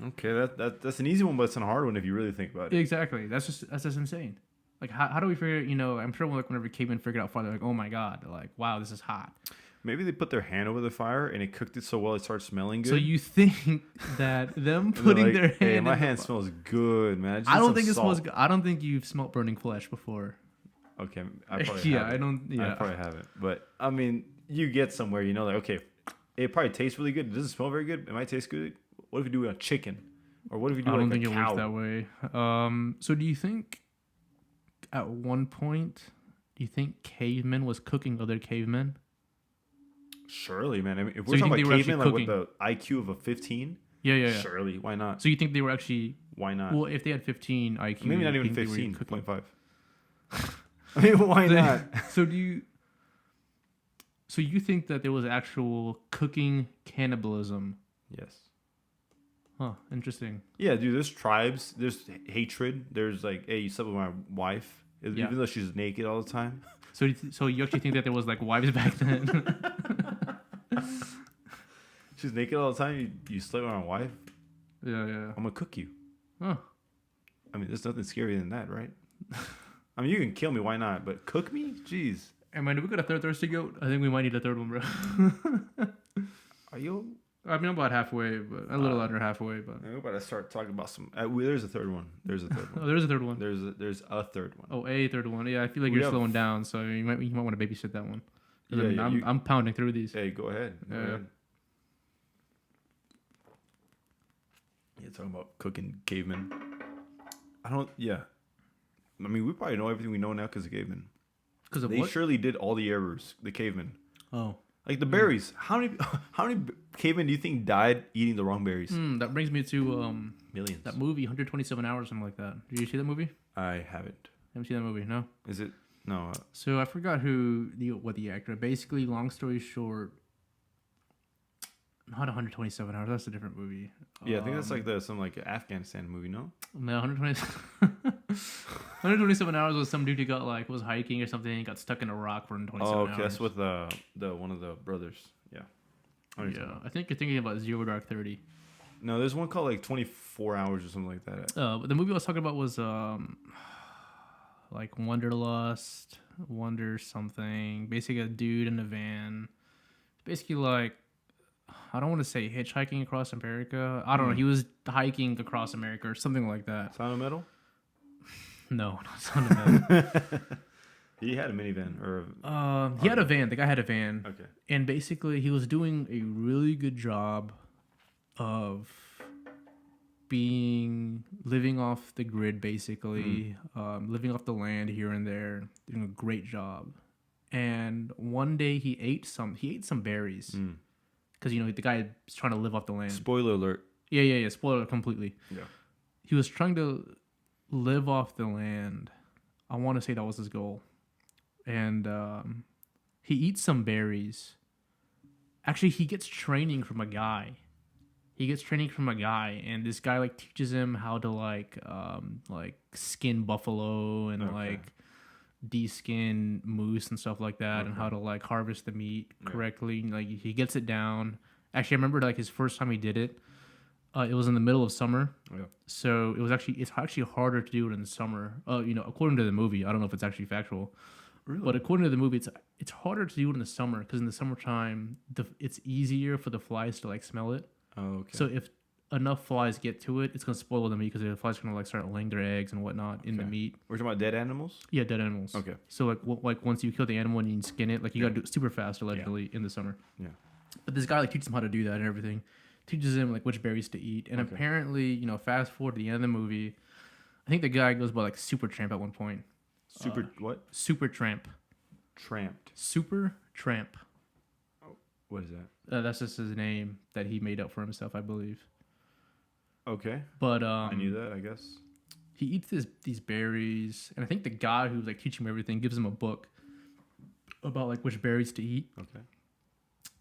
Okay, that's an easy one, but it's a hard one if you really think about it. Exactly. That's just insane. Like, how do we figure, I'm sure like whenever cavemen figured out fire, they're like, oh my God, they're like, wow, this is hot. Maybe they put their hand over the fire and it cooked it so well it started smelling good. So you think that them putting their hand hey, my hand smells good, man. I don't think it smells good. I don't think you've smelled burning flesh before. Okay, I probably haven't. I probably haven't. But, I mean, you get somewhere, like, okay, it probably tastes really good. It doesn't smell very good. It might taste good. What if you do it on chicken? Or what if you do it on a cow? I don't think it works that way. So do you think at one point, do you think cavemen was cooking other cavemen? Surely, man. I mean, if we're talking about cavemen, like with the IQ of a 15, yeah. Surely, why not? So you think they were actually... Why not? Well, if they had 15 IQ... Maybe not even 15.5. I mean, why not? So you think that there was actual cooking cannibalism? Yes. Huh. Interesting. Yeah, dude. There's tribes. There's hatred. There's like, hey, you slept with my wife, even though she's naked all the time. So you actually think that there was like wives back then? She's naked all the time. You slept with my wife. Yeah. I'm gonna cook you. Huh. I mean, there's nothing scarier than that, right? I mean, you can kill me, why not? But cook me? Jeez. Hey man, do we got a third thirsty goat? I think we might need a third one, bro. Are you? I mean, I'm about halfway, but a little under halfway. But we're about to start talking about some. There's a third one. There's a third one. Oh, there's a third one. There's a third one. Oh, a third one. Yeah, I feel like you're slowing down, so you might want to babysit that one. Yeah, I'm pounding through these. Hey, go ahead. Go ahead. Yeah, talking about cooking cavemen. Yeah. I mean, we probably know everything we know now because of cavemen. Because of they what? surely did all the errors, the cavemen. Oh. Like the berries. How many cavemen do you think died eating the wrong berries? That brings me to millions. That movie, 127 Hours, something like that. Did you see that movie? I haven't. Haven't seen that movie? No. Is it? No. So I forgot what the actor. Basically, long story short, not 127 Hours. That's a different movie. Yeah, I think that's like some Afghanistan movie. No. No, 127 Hours was some dude who was hiking or something and got stuck in a rock for 127 hours. Oh, okay. That's with the one of the brothers. Yeah. Yeah, I think you're thinking about Zero Dark 30. No, there's one called 24 Hours or something like that. But the movie I was talking about was Wanderlust, Wonder something. Basically, a dude in a van. Basically, I don't want to say hitchhiking across America. I don't know. He was hiking across America or something like that. Sound of Metal? No, not Sound of Metal. He had a minivan or. He had a van. The guy had a van. Okay. And basically, he was doing a really good job of living off the grid, basically, living off the land here and there, doing a great job. And one day he ate some berries because the guy is trying to live off the land. Spoiler alert. Yeah. Spoiler alert completely. Yeah. He was trying to live off the land. I want to say that was his goal. And he eats some berries. Actually, he gets training from a guy. And this guy teaches him how to skin buffalo and de-skin moose and stuff like that, and how to harvest the meat correctly. He gets it down. Actually, I remember his first time he did it. It was in the middle of summer, so it's actually harder to do it in the summer. According to the movie, I don't know if it's actually factual. Really? But according to the movie, it's harder to do it in the summer because in the summertime, it's easier for the flies to smell it. Oh, okay. So if enough flies get to it, it's gonna spoil the meat because the flies are gonna start laying their eggs and whatnot in the meat. We're talking about dead animals. Yeah, dead animals. Okay. So once you kill the animal and you skin it, you gotta do it super fast allegedly in the summer. Yeah. But this guy teaches him how to do that and everything. Teaches him which berries to eat. And apparently, fast forward to the end of the movie, I think the guy goes by Super Tramp at one point. What? Super Tramp. Tramped. Super Tramp. Oh, what is that? That's just his name that he made up for himself, I believe. Okay. But I knew that, I guess. He eats these berries, and I think the guy who's teaching him everything gives him a book about which berries to eat. Okay.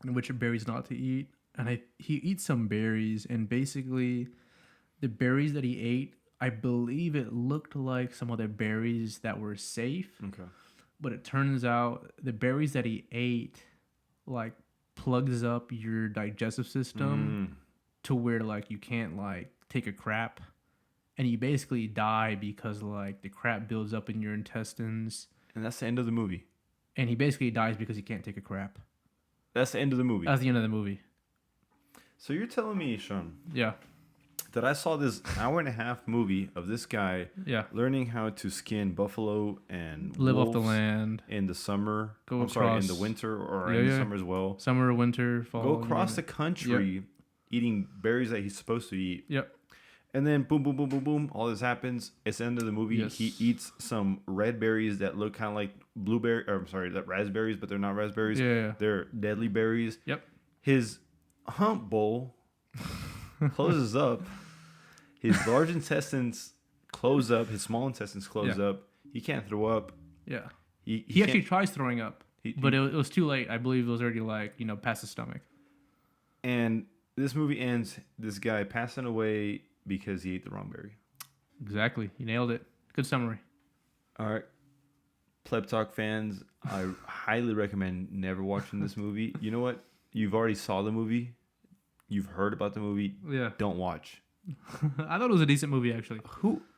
And which berries not to eat. And he eats some berries, and basically the berries that he ate, I believe it looked like some other berries that were safe. Okay. But it turns out the berries that he ate plugs up your digestive system to where you can't take a crap, and you basically die because the crap builds up in your intestines. And that's the end of the movie. And he basically dies because he can't take a crap. That's the end of the movie. That's the end of the movie. So you're telling me, Sean, yeah, that I saw this hour-and-a-half movie of this guy learning how to skin buffalo and live off the land in the summer. In the winter or in the summer as well. Summer, winter, fall. Go across the country eating berries that he's supposed to eat. Yep. And then boom, boom, boom, boom, boom. All this happens. It's the end of the movie. Yes. He eats some red berries that look kind of like raspberries, but they're not raspberries. Yeah. They're deadly berries. Yep. His hump bowl closes up. His large intestines close up. His small intestines close up. He can't throw up. Yeah. He actually tries throwing up, but it was too late. I believe it was already past his stomach. And this movie ends this guy passing away because he ate the wrong berry. Exactly. You nailed it. Good summary. All right. Pleb Talk fans, I highly recommend never watching this movie. You know what? You've already saw the movie. You've heard about the movie. Yeah. Don't watch. I thought it was a decent movie actually.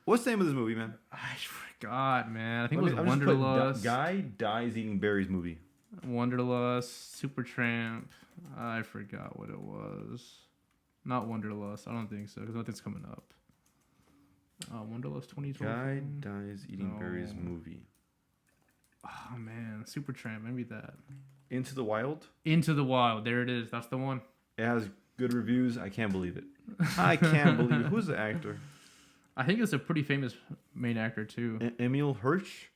What's the name of this movie, man? I forgot, man. I think it was I'm Wanderlust. Guy dies eating berries movie. Wanderlust, Supertramp. I forgot what it was. Not Wanderlust. I don't think so because nothing's coming up. Wanderlust 2012. Guy dies eating berries movie. Oh man, Supertramp. Maybe that. Into the Wild. Into the Wild. There it is. That's the one. It has good reviews. I can't believe it. I can't believe it. Who's the actor? I think it's a pretty famous main actor too. Emil Hirsch.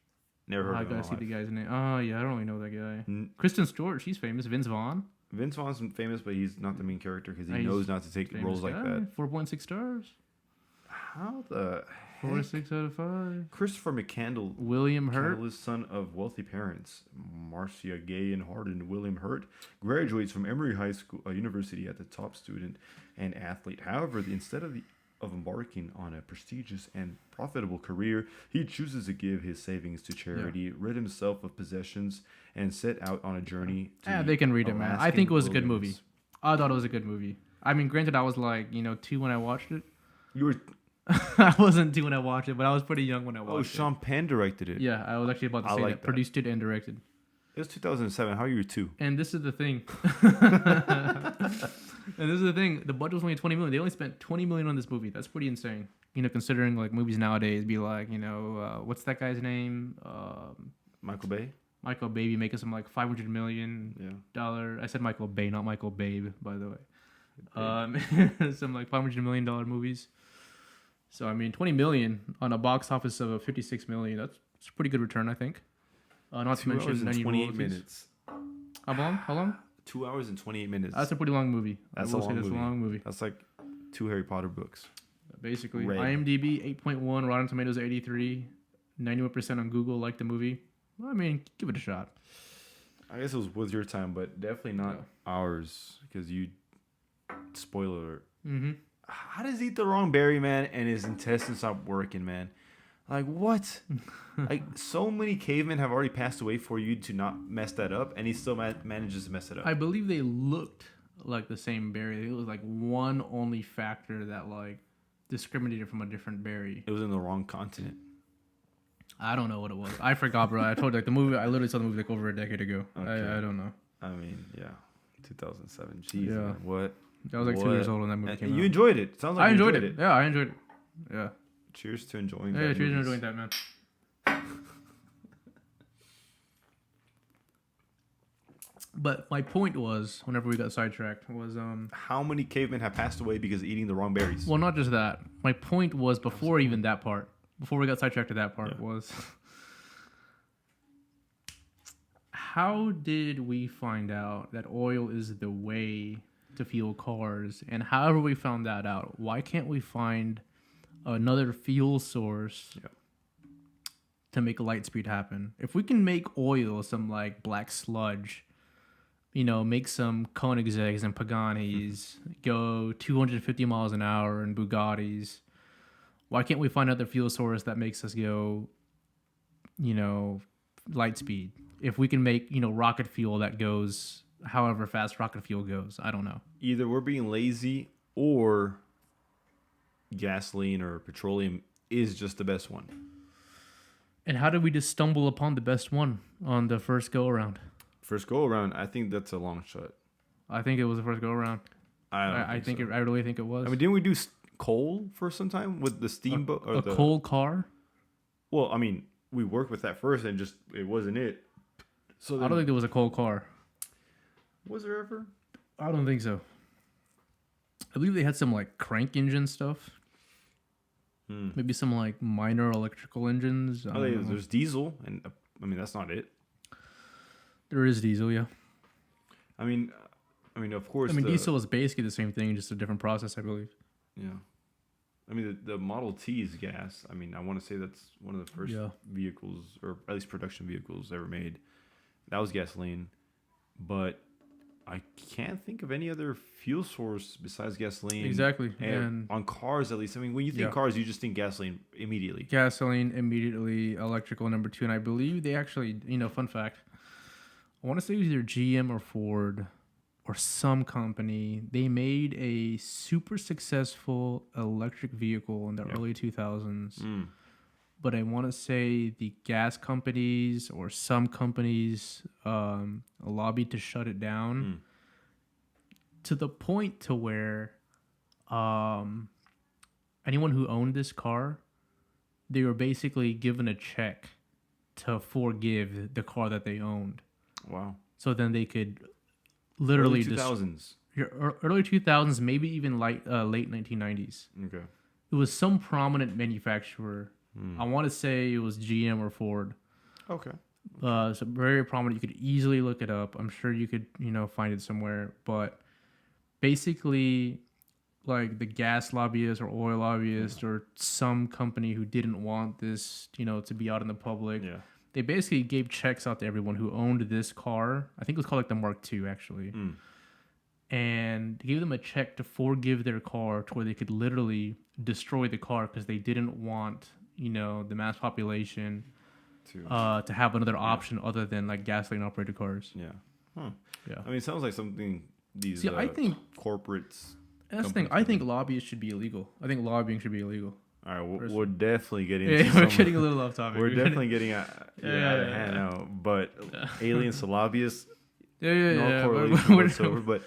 Never heard of him. I gotta see the guy's name. Oh yeah, I don't really know that guy. Kristen Stewart. She's famous. Vince Vaughn. Vince Vaughn's famous, but he's not the main character because he knows not to take roles like that. 4.6 stars. How the heck? 4.6 out of 5. Christopher McCandle. William Hurt. McCandle is son of wealthy parents. Marcia Gay and hardened William Hurt graduates from Emory High School, University, at the top student and athlete. However, instead of embarking on a prestigious and profitable career, he chooses to give his savings to charity, rid himself of possessions, and set out on a journey. They can read it, man. I think it was a good movie. I thought it was a good movie. I mean, granted, I was like, 2 when I watched it. You were. I wasn't 2 when I watched it, but I was pretty young when I watched it. Oh, Sean Penn directed it. Yeah, I was actually about to say that. Produced it and directed. It was 2007. How are you 2? And this is the thing. The budget was only $20 million. They only spent $20 million on this movie. That's pretty insane. Considering like movies nowadays be like, what's that guy's name? Michael Bay. Michael Bay be making some like $500 million. I said Michael Bay, not Michael Babe, by the way. Some like $500 million movies. So I mean, $20 million on a box office of $56 million. That's a pretty good return, I think. Not to mention 28 minutes. How long? 2 hours and 28 minutes. That's a pretty long movie. That's a long movie. That's like 2 Harry Potter books. Basically, IMDb 8.1, Rotten Tomatoes 83, 91% on Google like the movie. Well, I mean, give it a shot. I guess it was worth your time, but definitely not ours because you. Spoiler alert. Mm-hmm. How does he eat the wrong berry, man, and his intestines stop working, man? Like, what? Like, so many cavemen have already passed away for you to not mess that up, and he still manages to mess it up. I believe they looked like the same berry. It was like one only factor that like discriminated from a different berry. It was in the wrong continent. I don't know what it was. I forgot, bro. I told you, like the movie. I literally saw the movie like over a decade ago. Okay. I don't know. I mean, yeah, 2007. Jeez, man. What? I was like 2 years old when that movie came out. You enjoyed it. Sounds like I enjoyed it. Yeah, I enjoyed it. Yeah. Cheers to enjoying that. Yeah, cheers to enjoying that, man. But my point was, whenever we got sidetracked, was how many cavemen have passed away because of eating the wrong berries? Well, not just that. My point was before even that part, before we got sidetracked to that part, was how did we find out that oil is the way to fuel cars? And however we found that out, why can't we find another fuel source to make light speed happen? If we can make oil some like black sludge, make some Koenigseggs and Paganis go 250 miles an hour in Bugattis, why can't we find another fuel source that makes us go, light speed? If we can make, rocket fuel that goes however fast rocket fuel goes, I don't know. Either we're being lazy or gasoline or petroleum is just the best one. And how did we just stumble upon the best one on the first go around? First go around, I think that's a long shot. I think it was the first go around. I really think it was. I mean, didn't we do coal for some time with the steamboat? Or the coal car? Well, I mean, we worked with that first and just it wasn't it. So I don't think there was a coal car. Was there ever? I don't think so. I believe they had some like crank engine stuff. Maybe some like minor electrical engines. There's diesel, and I mean that's not it. There is diesel, yeah. I mean, of course. Diesel is basically the same thing, just a different process, I believe. Yeah. I mean, the Model T is gas. I mean, I want to say that's one of the first vehicles, or at least production vehicles ever made. That was gasoline, but I can't think of any other fuel source besides gasoline. Exactly. And on cars, at least. I mean, when you think cars, you just think gasoline immediately. Gasoline immediately, electrical number 2. And I believe they actually, fun fact, I want to say it was either GM or Ford or some company, they made a super successful electric vehicle in the early 2000s. But I want to say the gas companies or some companies lobbied to shut it down to the point to where anyone who owned this car, they were basically given a check to forgive the car that they owned. Wow. So then they could literally early 2000s. Early 2000s, maybe even late 1990s. Okay. It was some prominent manufacturer. I want to say it was GM or Ford. Okay. So very prominent. You could easily look it up. I'm sure you could, find it somewhere. But basically, like the gas lobbyists or oil lobbyists or some company who didn't want this, to be out in the public. Yeah. They basically gave checks out to everyone who owned this car. I think it was called like the Mark II, actually. And gave them a check to forgive their car to where they could literally destroy the car because they didn't want, the mass population to have another option other than like gasoline operated cars. Yeah. Huh. Yeah. I mean, it sounds like something these I think corporates. That's the thing. I think lobbyists should be illegal. I think lobbying should be illegal. All right, we're definitely getting into we're getting a little off topic. We're definitely getting out of hand now. But aliens to lobbyists, no correlation whatsoever. But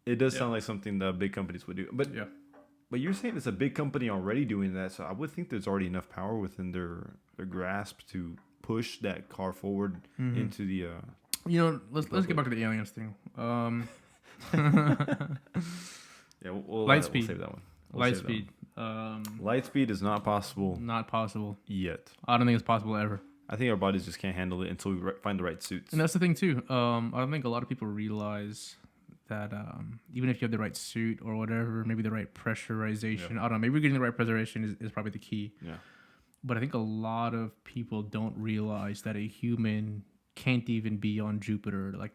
it does sound like something that big companies would do. But you're saying it's a big company already doing that, so I would think there's already enough power within their grasp to push that car forward into the. Let's get back to the aliens thing. We'll save that one. Light speed. Light speed is not possible. Not possible yet. I don't think it's possible ever. I think our bodies just can't handle it until we find the right suits. And that's the thing too. I don't think a lot of people realize that even if you have the right suit or whatever, maybe the right pressurization, I don't know, maybe getting the right pressurization is probably the key. Yeah. But I think a lot of people don't realize that a human can't even be on Jupiter. Like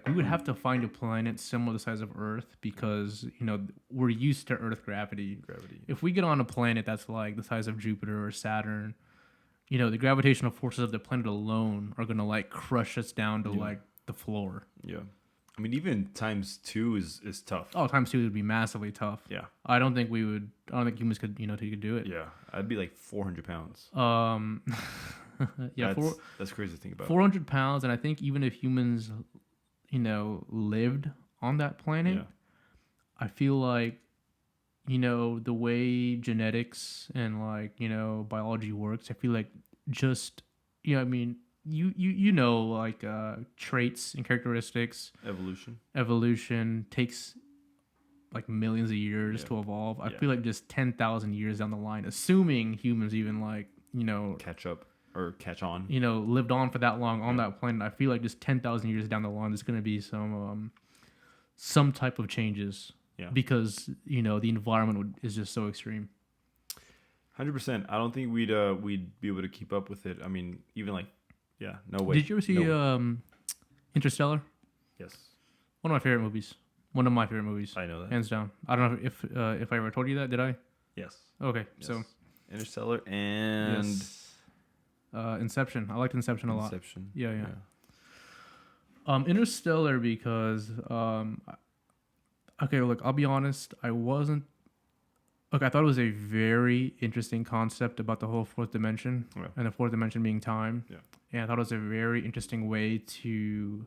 we would have to find a planet similar to the size of Earth because, we're used to Earth gravity. If we get on a planet that's like the size of Jupiter or Saturn, the gravitational forces of the planet alone are going to like crush us down to like the floor. Yeah. I mean, even times 2 is tough. Oh, times 2 would be massively tough. Yeah. I don't think humans could, could do it. Yeah. I'd be like 400 pounds. Yeah. That's crazy to think about. 400 pounds. And I think even if humans, lived on that planet, I feel like, the way genetics and like, biology works, I feel like just, like traits and characteristics. Evolution takes like millions of years to evolve. I feel like just 10,000 years down the line, assuming humans even like, catch up. Or catch on. Lived on for that long on that planet. I feel like just 10,000 years down the line, there's going to be some type of changes. Yeah. Because the environment is just so extreme. 100%. I don't think we'd be able to keep up with it. I mean, even like, no way. Did you ever see Interstellar? Yes. One of my favorite movies. One of my favorite movies. I know that. Hands down. I don't know if I ever told you that. Did I? Yes. Okay. Yes. So Interstellar and. Yes. Inception. I liked Inception a lot. Yeah. Interstellar because okay, look, I'll be honest, I thought it was a very interesting concept about the whole fourth dimension and the fourth dimension being time. Yeah. And I thought it was a very interesting way to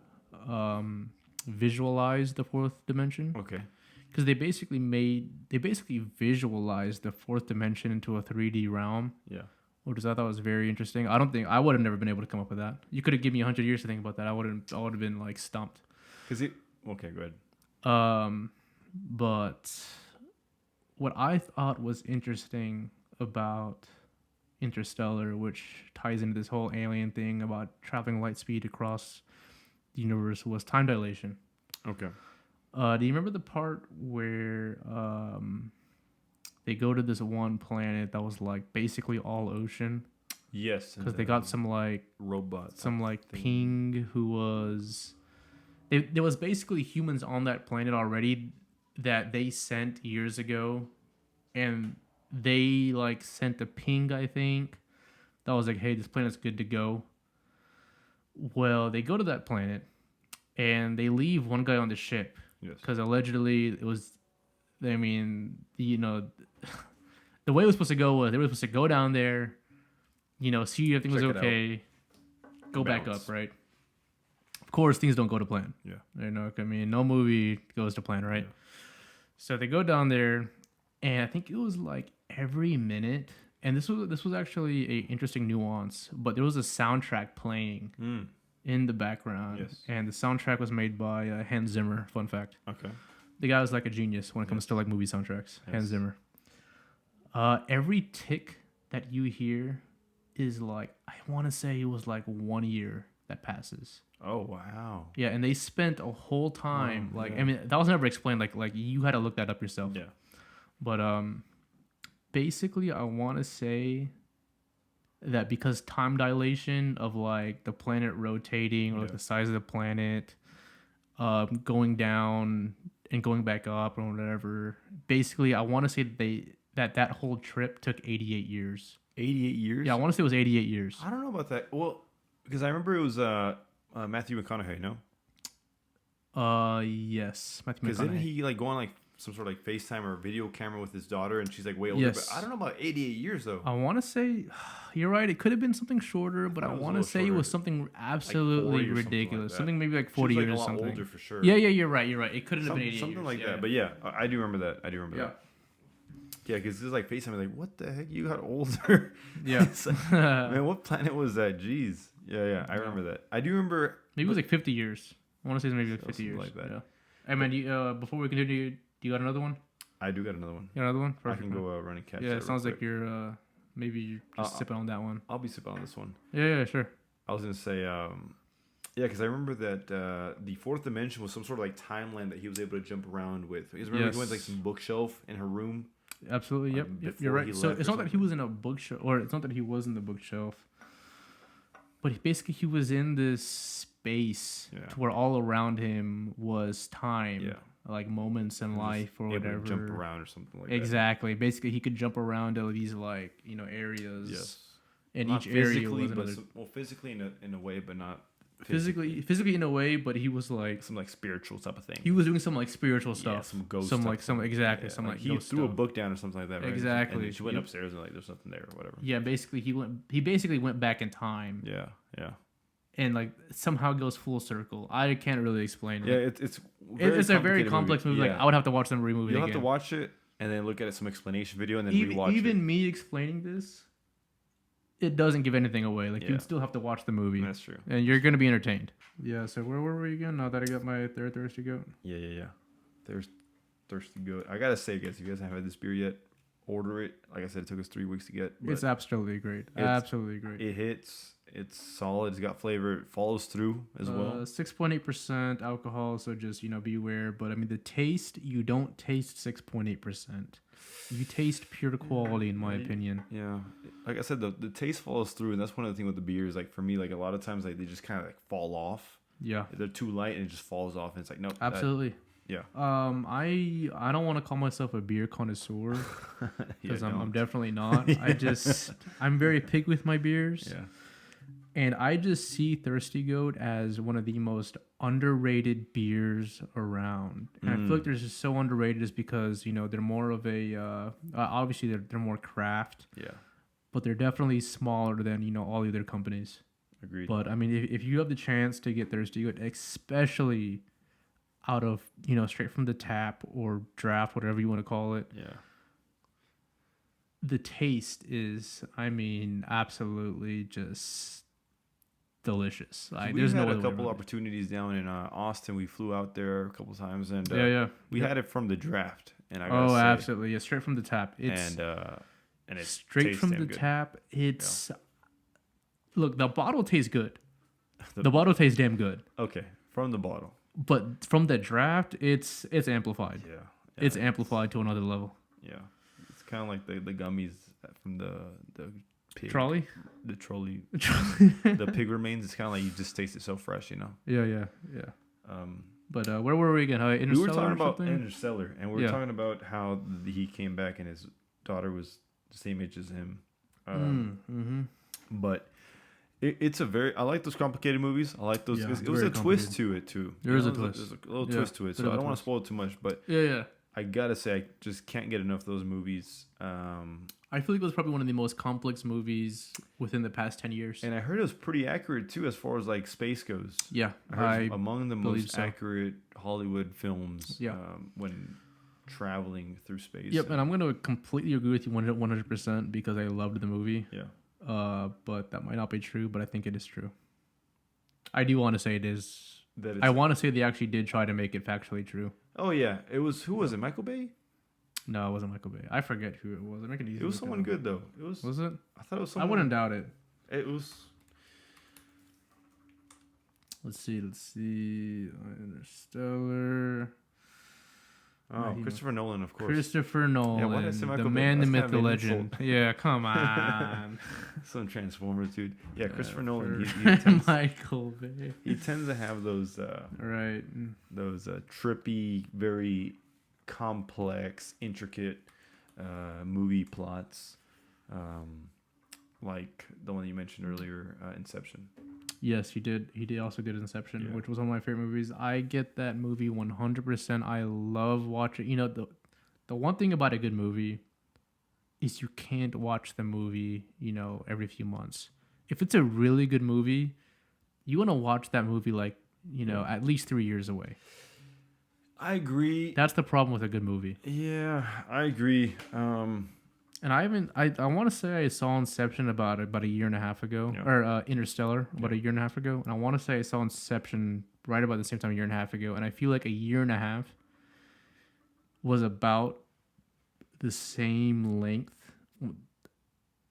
visualize the fourth dimension. Okay. Because they basically visualized the fourth dimension into a 3D realm. Yeah. Which I thought was very interesting. I would have never been able to come up with that. You could have given me 100 years to think about that. I would have been like stumped. Okay, go ahead. But what I thought was interesting about Interstellar, which ties into this whole alien thing about traveling light speed across the universe, was time dilation. Okay. Do you remember the part where they go to this one planet that was like basically all ocean? Yes. Because they got some like robot, some like thing. Ping who was. There was basically humans on that planet already that they sent years ago, and they like sent a ping, I think, that was like, hey, this planet's good to go. Well, they go to that planet, and they leave one guy on the ship because allegedly it was. I mean, you know, the way it was supposed to go was they were supposed to go down there, you know, see if everything was okay, go back up, right? Of course, things don't go to plan. Yeah. You know, I mean, no movie goes to plan, right? Yeah. So they go down there, and I think it was like every minute, and this was actually a interesting nuance, but there was a soundtrack playing in the background, and the soundtrack was made by Hans Zimmer. Fun fact. Okay. The guy was like a genius when it comes to like movie soundtracks. Hans Zimmer. Every tick that you hear is like, I want to say it was like 1 year that passes. Oh wow. Yeah, and they spent a whole time I mean, that was never explained. Like you had to look that up yourself. Yeah. But basically, I want to say that because time dilation of like the planet rotating or like the size of the planet, going down and going back up or whatever. Basically, I want to say that whole trip took 88 years. 88 years? Yeah, I want to say it was 88 years. I don't know about that. Well, because I remember it was Matthew McConaughey, no? Yes, Matthew McConaughey. Because didn't he like go on like some sort of like FaceTime or video camera with his daughter, and she's like way older? Yes. But I don't know about 88 years though. I want to say you're right. It could have been something shorter, but I want to say it was something absolutely like ridiculous. Something maybe like 40 she was, like, years or something. Older for sure. Yeah, you're right. It couldn't have been 88 something years. Like that. But yeah, I do remember that. Yeah, because this is like FaceTime. Like, what the heck? You got older. Yeah. Like, man, what planet was that? Jeez. Yeah. I remember that. I do remember. Maybe it was like 50 years. I want to say maybe like 50 years. Like that. Yeah. Hey, man, before we continue, do you got another one? I do got another one. You got another one? Perfect. I can go run and catch. Yeah, it sounds like you're maybe you're just sipping on that one. I'll be sipping on this one. Yeah, sure. I was gonna say, because I remember that the fourth dimension was some sort of like timeline that he was able to jump around with. Because remember he went like some bookshelf in her room. Absolutely. Yep. You're right. So it's not that he was in a bookshelf, or it's not that he was in the bookshelf, but he was in this space to where all around him was time. Yeah. Like moments in life or whatever. Jump around or something like that. Exactly. Basically, he could jump around to these like areas. Yes. And each area was physically in a way, but not physically in a way. But he was like some like spiritual type of thing. He was doing some like spiritual stuff. Yeah, some ghost. Some like he threw a book down or something like that. Right? Exactly. And she went upstairs and like there's nothing there or whatever. Yeah. Basically, he basically went back in time. Yeah. And like somehow goes full circle. I can't really explain it. Yeah, it's a very complex movie. Like I would have to watch the movie again. You'll have to watch it and then look at some explanation video and then rewatch it. Even me explaining this, it doesn't give anything away. Like you'd still have to watch the movie. That's true. And you're gonna be entertained. Yeah. So where were we again? Now that I got my third thirsty goat. Yeah. Thirsty goat. I gotta say, guys, if you guys haven't had this beer yet, order it. Like I said, it took us 3 weeks to get. It's absolutely great. Absolutely great. It hits. It's solid. It's got flavor. It follows through as well. 6.8% alcohol, so just beware. But I mean, the taste, you don't taste 6.8%. You taste pure quality, in my opinion. Yeah, like I said, the taste follows through, and that's one of the things with the beers. Like for me, like a lot of times, like they just kind of like fall off. Yeah, they're too light, and it just falls off. And it's like, nope. Absolutely. Yeah. I don't want to call myself a beer connoisseur because I'm definitely not. I'm very picky with my beers. Yeah. And I just see Thirsty Goat as one of the most underrated beers around. And I feel like they're just so underrated is because, they're more of a, obviously they're more craft. Yeah. But they're definitely smaller than, all the other companies. Agreed. But, I mean, if you have the chance to get Thirsty Goat, especially out of, straight from the tap or draft, whatever you want to call it. Yeah. The taste is, absolutely just delicious. There's had a couple opportunities down in Austin. We flew out there a couple times, and we had it from the draft. And I gotta say, absolutely, straight from the tap. It's and it's straight from the tap. It's look, the bottle tastes good. The bottle tastes damn good. Okay, from the bottle. But from the draft, it's amplified. Yeah, it's amplified to another level. Yeah, it's kind of like the gummies from the pig. Trolley? The trolley. The pig remains. It's kind of like you just taste it so fresh, Yeah. But where were we again? We were talking about Interstellar, and we were talking about how he came back and his daughter was the same age as him. But It's a very. I like those complicated movies. I like those. Yeah, it was a twist to it too. There is a twist. There's a little twist to it. So I don't want to spoil it too much, but yeah. I gotta say, I just can't get enough of those movies. I feel like it was probably one of the most complex movies within the past 10 years. And I heard it was pretty accurate too, as far as like space goes. Yeah, I heard it's among the most so. accurate Hollywood films. Yeah. When traveling through space. Yep, and I'm going to completely agree with you 100% because I loved the movie. Yeah. But that might not be true, but I think it is true. I do want to say it is. I want to say they actually did try to make it factually true. Oh yeah, it was. Who was it? Michael Bay? No, it wasn't Michael Bay. I forget who it was. Make it easy. It was someone good though. It was. Was it? I thought it was someone. I wouldn't doubt it. It was. Let's see. Interstellar. Oh, Christopher Nolan, of course. Christopher Nolan. Yeah, why did I say Michael the Bay? man, the That's myth, kind the of an legend. insult. Yeah, come on. Some Transformers, dude. Yeah, Christopher Nolan. Michael Bay. He tends to have those. Right. Those trippy, very complex, intricate movie plots, like the one you mentioned earlier, Inception. Yes, he did. He also did Inception, Yeah. which was one of my favorite movies. I get that movie 100%. I love watching. You know, the one thing about a good movie is you can't watch the movie, you know, every few months. If it's a really good movie, you want to watch that movie like, you know, at least 3 years away. I agree. That's the problem with a good movie. Yeah, I agree. And I want to say I saw Inception about a year and a half ago, or Interstellar about a year and a half ago. And I want to say I saw Inception right about the same time, a year and a half ago. And I feel like a year and a half was about the same length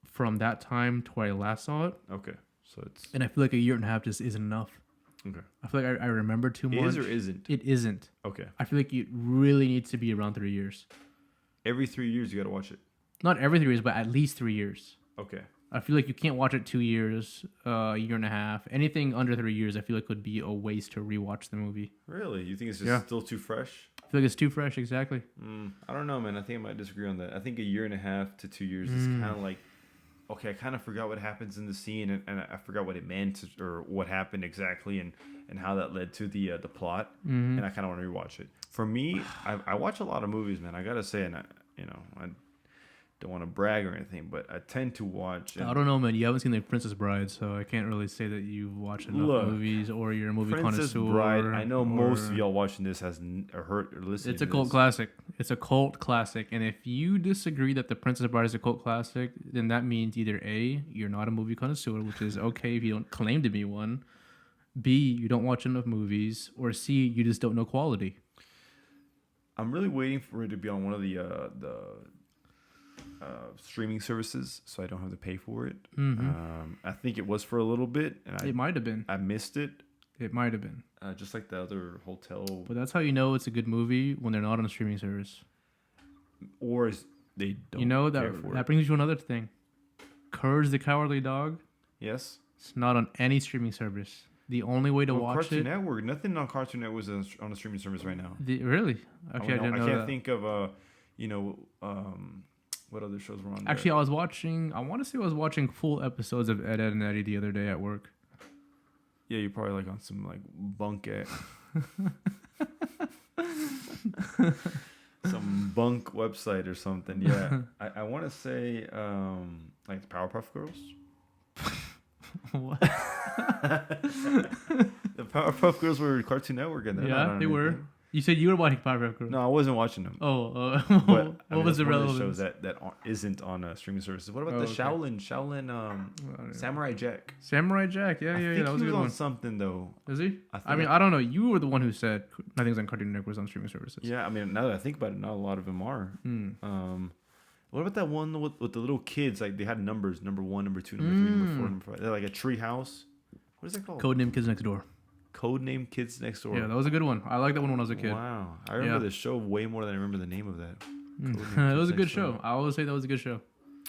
from that time to where I last saw it. Okay, so it's. And I feel like a year and a half just isn't enough. Okay. I feel like I remember too much. Is or isn't? It isn't. Okay. I feel like it really needs to be around 3 years. Every 3 years, you got to watch it. Not every 3 years, but at least 3 years. Okay. I feel like you can't watch it 2 years, a year and a half. Anything under 3 years, I feel like would be a waste to rewatch the movie. Really? You think it's just still too fresh? I feel like it's too fresh, exactly. I don't know, man. I think I might disagree on that. I think a year and a half to 2 years is kind of like, okay, I kind of forgot what happens in the scene, and I forgot what it meant or what happened exactly, and how that led to the plot, and I kind of want to rewatch it. For me, I watch a lot of movies, man. I gotta say, and I don't want to brag or anything, but I tend to watch. I don't know, man. You haven't seen The Princess Bride, so I can't really say that you've watched enough movies or you're a movie Princess connoisseur. Bride. I know most of y'all watching this has heard or listened. It's a cult classic. It's a cult classic, and if you disagree that The Princess Bride is a cult classic, then that means either A, you're not a movie connoisseur, which is okay if you don't claim to be one. B, you don't watch enough movies, or C, you just don't know quality. I'm really waiting for it to be on one of the streaming services, so I don't have to pay for it. I think it was for a little bit, and it might have been. I missed it. It might have been. Just like the other hotel. But that's how you know it's a good movie when they're not on a streaming service. Or they don't. You know care for that it. brings you to another thing. Courage the Cowardly Dog. Yes. It's not on any streaming service. The only way to watch Cartoon it. Network. Nothing on Cartoon Network is on a streaming service right now. Really? Actually, I didn't know I can't that. think of what other shows were on there. Actually, I was watching full episodes of Ed, Edd and Eddy the other day at work. Yeah, you're probably like on some like bunk some bunk website or something. Yeah, I want to say like the Powerpuff Girls. What? The Powerpuff Girls were Cartoon Network, and yeah, they were. You said you were watching Powerpuff Girls. No, I wasn't watching them. Oh, but, what was the relevance? Shows that isn't on streaming services. What about the Shaolin Samurai Jack? Samurai Jack, yeah, that was a good one. On something though. Is he? I don't know. You were the one who said nothing's on Cartoon Network was on streaming services. Yeah, I mean, now that I think about it, not a lot of them are. What about that one with the little kids? Like they had numbers: number 1, number 2, number 3, number 4, number 5. They're like a tree house. What is that called? Codename Kids Next Door. Codename Kids Next Door. Yeah, that was a good one. I liked that one when I was a kid. Wow, I remember the show way more than I remember the name of that. It was a good show. I always say that was a good show.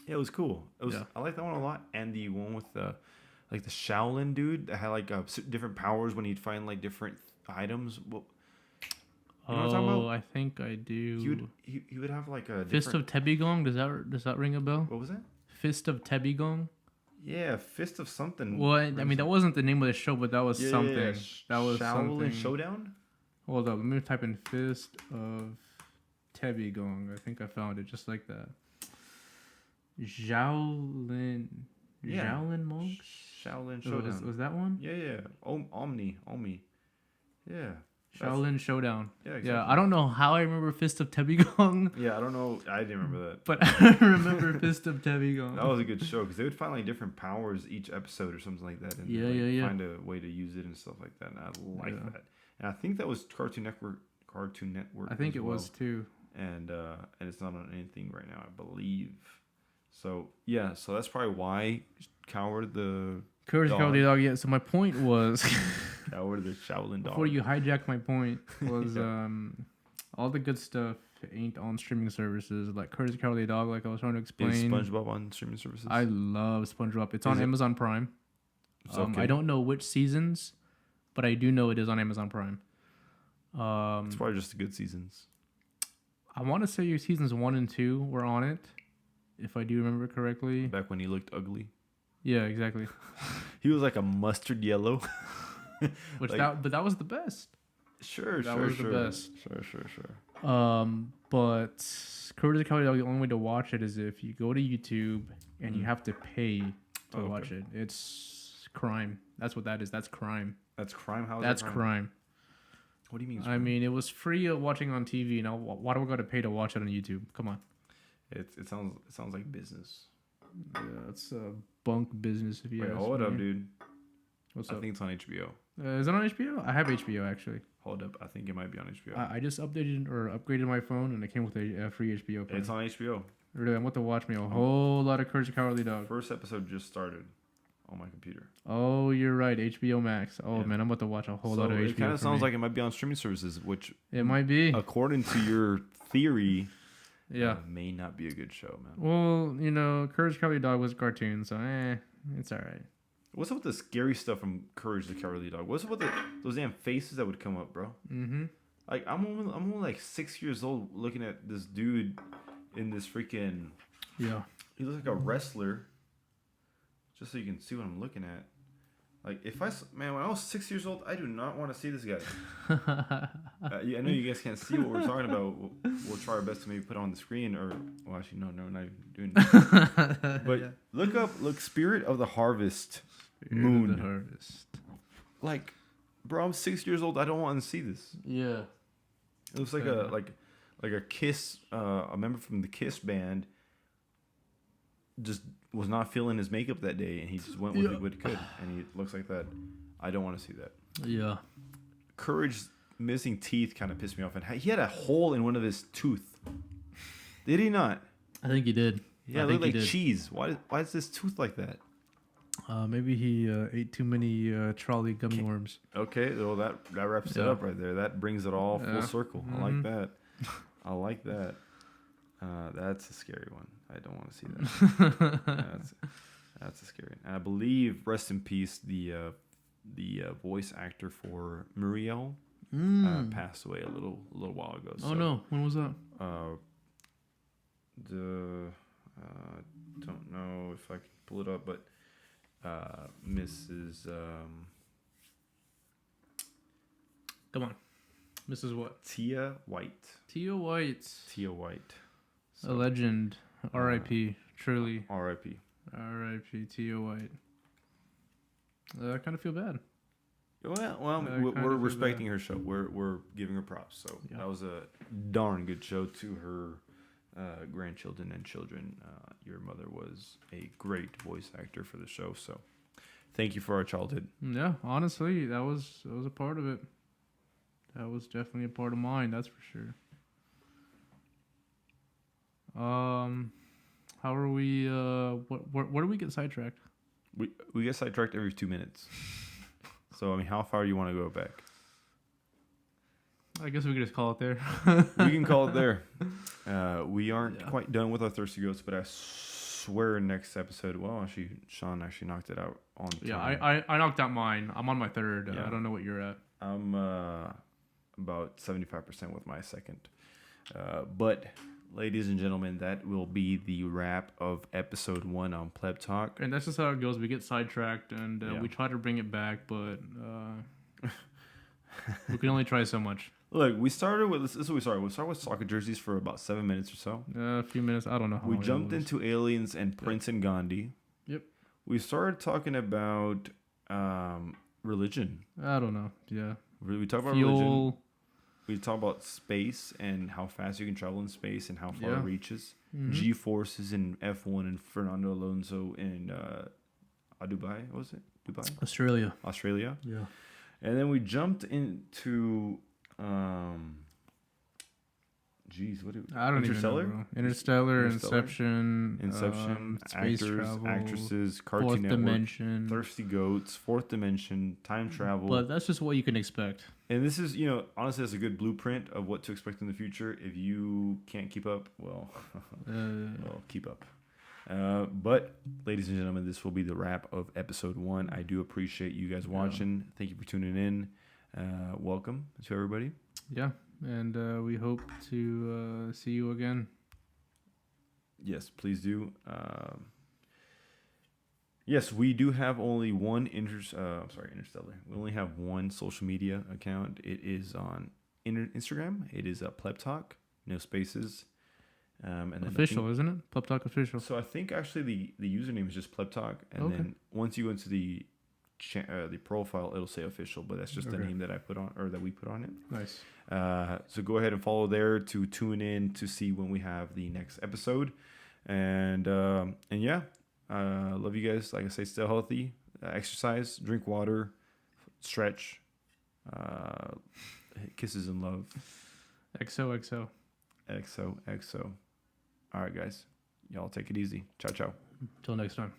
Yeah, it was cool. I like that one a lot. And the one with the Shaolin dude that had like different powers when he'd find like different items. Well, you know what I'm talking about? I think I do. He would have like a Fist of Tebigong. Does that ring a bell? What was that? Fist of Tebigong. Yeah, Fist of something. Well, I mean, that wasn't the name of the show, but that was something. Yeah. That was Shaolin something. Showdown? Hold up, let me type in Fist of Televangelists. I think I found it just like that. Shaolin monks? Shaolin Showdown. Was that one? Yeah. Omni. Yeah. Shaolin Showdown. Yeah, exactly. Yeah, I don't know how I remember Fist of Televangelists. Yeah, I don't know. I didn't remember that. But I remember Fist of Televangelists. That was a good show because they would find like different powers each episode or something like that, and find a way to use it and stuff like that. And I like that. And I think that was Cartoon Network. I think it was too. And it's not on anything right now, I believe. So yeah, so that's probably why Coward the Cowardly Dog. Yeah. So my point was, Coward the Shaolin Dog. Before you hijack my point, was all the good stuff ain't on streaming services like Courage the Cowardly Dog. Like I was trying to explain. Is SpongeBob on streaming services? I love SpongeBob. It's on Amazon Prime. I don't know which seasons, but I do know it is on Amazon Prime. It's probably just the good seasons. I want to say seasons 1 and 2 were on it, if I do remember correctly. Back when he looked ugly. Yeah, exactly. He was like a mustard yellow. But that was the best. Sure. That was the best. Sure. But Courage the Cowardly Dog, the only way to watch it is if you go to YouTube and you have to pay to watch it. It's crime. That's what that is. That's crime. That's crime? How is That's that crime? What do you mean? I mean, it was free watching on TV. Now, why do we got to pay to watch it on YouTube? Come on. It sounds like business. Yeah, it's a bunk business if you ask me. Hold up, dude. What's up? I think it's on HBO. Is it on HBO? I have HBO actually. Hold up, I think it might be on HBO. I just upgraded my phone and it came with a free HBO plan. It's on HBO. Really, I'm about to watch me a whole lot of Courage the Cowardly Dog. First episode just started on my computer. Oh, you're right, HBO Max. Oh man, I'm about to watch a whole lot of HBO. It kind of sounds like it might be on streaming services, which it might be. According to your theory, may not be a good show, man. Well, Courage the Cowardly Dog was a cartoon, so it's all right. What's up with the scary stuff from Courage the Cowardly Dog? What's up with those damn faces that would come up, bro? Mm-hmm. Like I'm only like 6 years old looking at this dude in this freaking. Yeah. He looks like a wrestler. Just so you can see what I'm looking at. Like when I was 6 years old, I do not want to see this guy. I know you guys can't see what we're talking about. We'll try our best to maybe put it on the screen, or actually no, we're not even doing that. But look, Spirit of the Harvest. Moon. Of the Harvest. Like, bro, I'm 6 years old. I don't want to see this. Yeah. It looks like a Kiss, a member from the Kiss band. Just was not feeling his makeup that day, and he just went with what he could, and he looks like that. I don't want to see that. Yeah. Courage missing teeth kind of pissed me off, and he had a hole in one of his tooth. Did he not? I think he did. Yeah, it looked like cheese. Why is this tooth like that? Maybe he ate too many trolley gummy worms. Okay, well that wraps it up right there. That brings it all full circle. Mm-hmm. I like that. That's a scary one. I don't want to see that. That's a scary one. And I believe, rest in peace, the voice actor for Muriel passed away a little while ago. Oh no! When was that? Don't know if I can pull it up, but Mrs. Come on, Mrs. What? Tia White. Tia White. So, a legend. R.I.P. Truly. R.I.P. R.I.P. Tia White. I kind of feel bad. Well, we're respecting her show. We're giving her props. So that was a darn good show to her grandchildren and children. Your mother was a great voice actor for the show. So thank you for our childhood. Yeah, honestly, that was a part of it. That was definitely a part of mine. That's for sure. How are we? Where do we get sidetracked? We get sidetracked every 2 minutes. So I mean, how far do you want to go back? I guess we could just call it there. We can call it there. We aren't quite done with our Thirsty Goats, but I swear next episode. Well, actually, Sean actually knocked it out on time. Yeah, I knocked out mine. I'm on my third. Yeah. I don't know what you're at. I'm about 75% with my second. But ladies and gentlemen, that will be the wrap of episode 1 on Pleb Talk. And that's just how it goes. We get sidetracked, and we try to bring it back, but we can only try so much. Look, we started with this is what we started. We started with soccer jerseys for about 7 minutes or so. A few minutes. I don't know how we long jumped into aliens and Prince and Gandhi. Yep. We started talking about religion. I don't know. Yeah. We talk about religion. We talk about space and how fast you can travel in space and how far it reaches. Mm-hmm. G-forces in F1 and Fernando Alonso in Dubai. What was it? Dubai? Australia. Yeah. And then we jumped into Interstellar? Even know, Interstellar, Inception, space actors, travel, actresses, Cartoon Fourth Network, Dimension, Thirsty Goats, Fourth Dimension, time travel. But that's just what you can expect. And this is, honestly, that's a good blueprint of what to expect in the future. If you can't keep up, well, keep up. But, ladies and gentlemen, this will be the wrap of episode 1. I do appreciate you guys watching. Thank you for tuning in. Welcome to everybody. Yeah, and we hope to see you again. Yes, please do. Yes, we do have only one Interstellar. We only have one social media account. It is on Instagram. It is Pleb Talk, no spaces. And then official, isn't it? Pleb Talk official. So I think actually the username is just Pleb Talk, and then once you go into the profile, it'll say official, but that's just the name that I put on, or that we put on it. Nice. So go ahead and follow there to tune in to see when we have the next episode, and yeah, love you guys. Like I say, stay healthy, exercise, drink water, stretch, kisses and love. XOXO. XOXO. All right, guys. Y'all take it easy. Ciao, ciao. Until next time.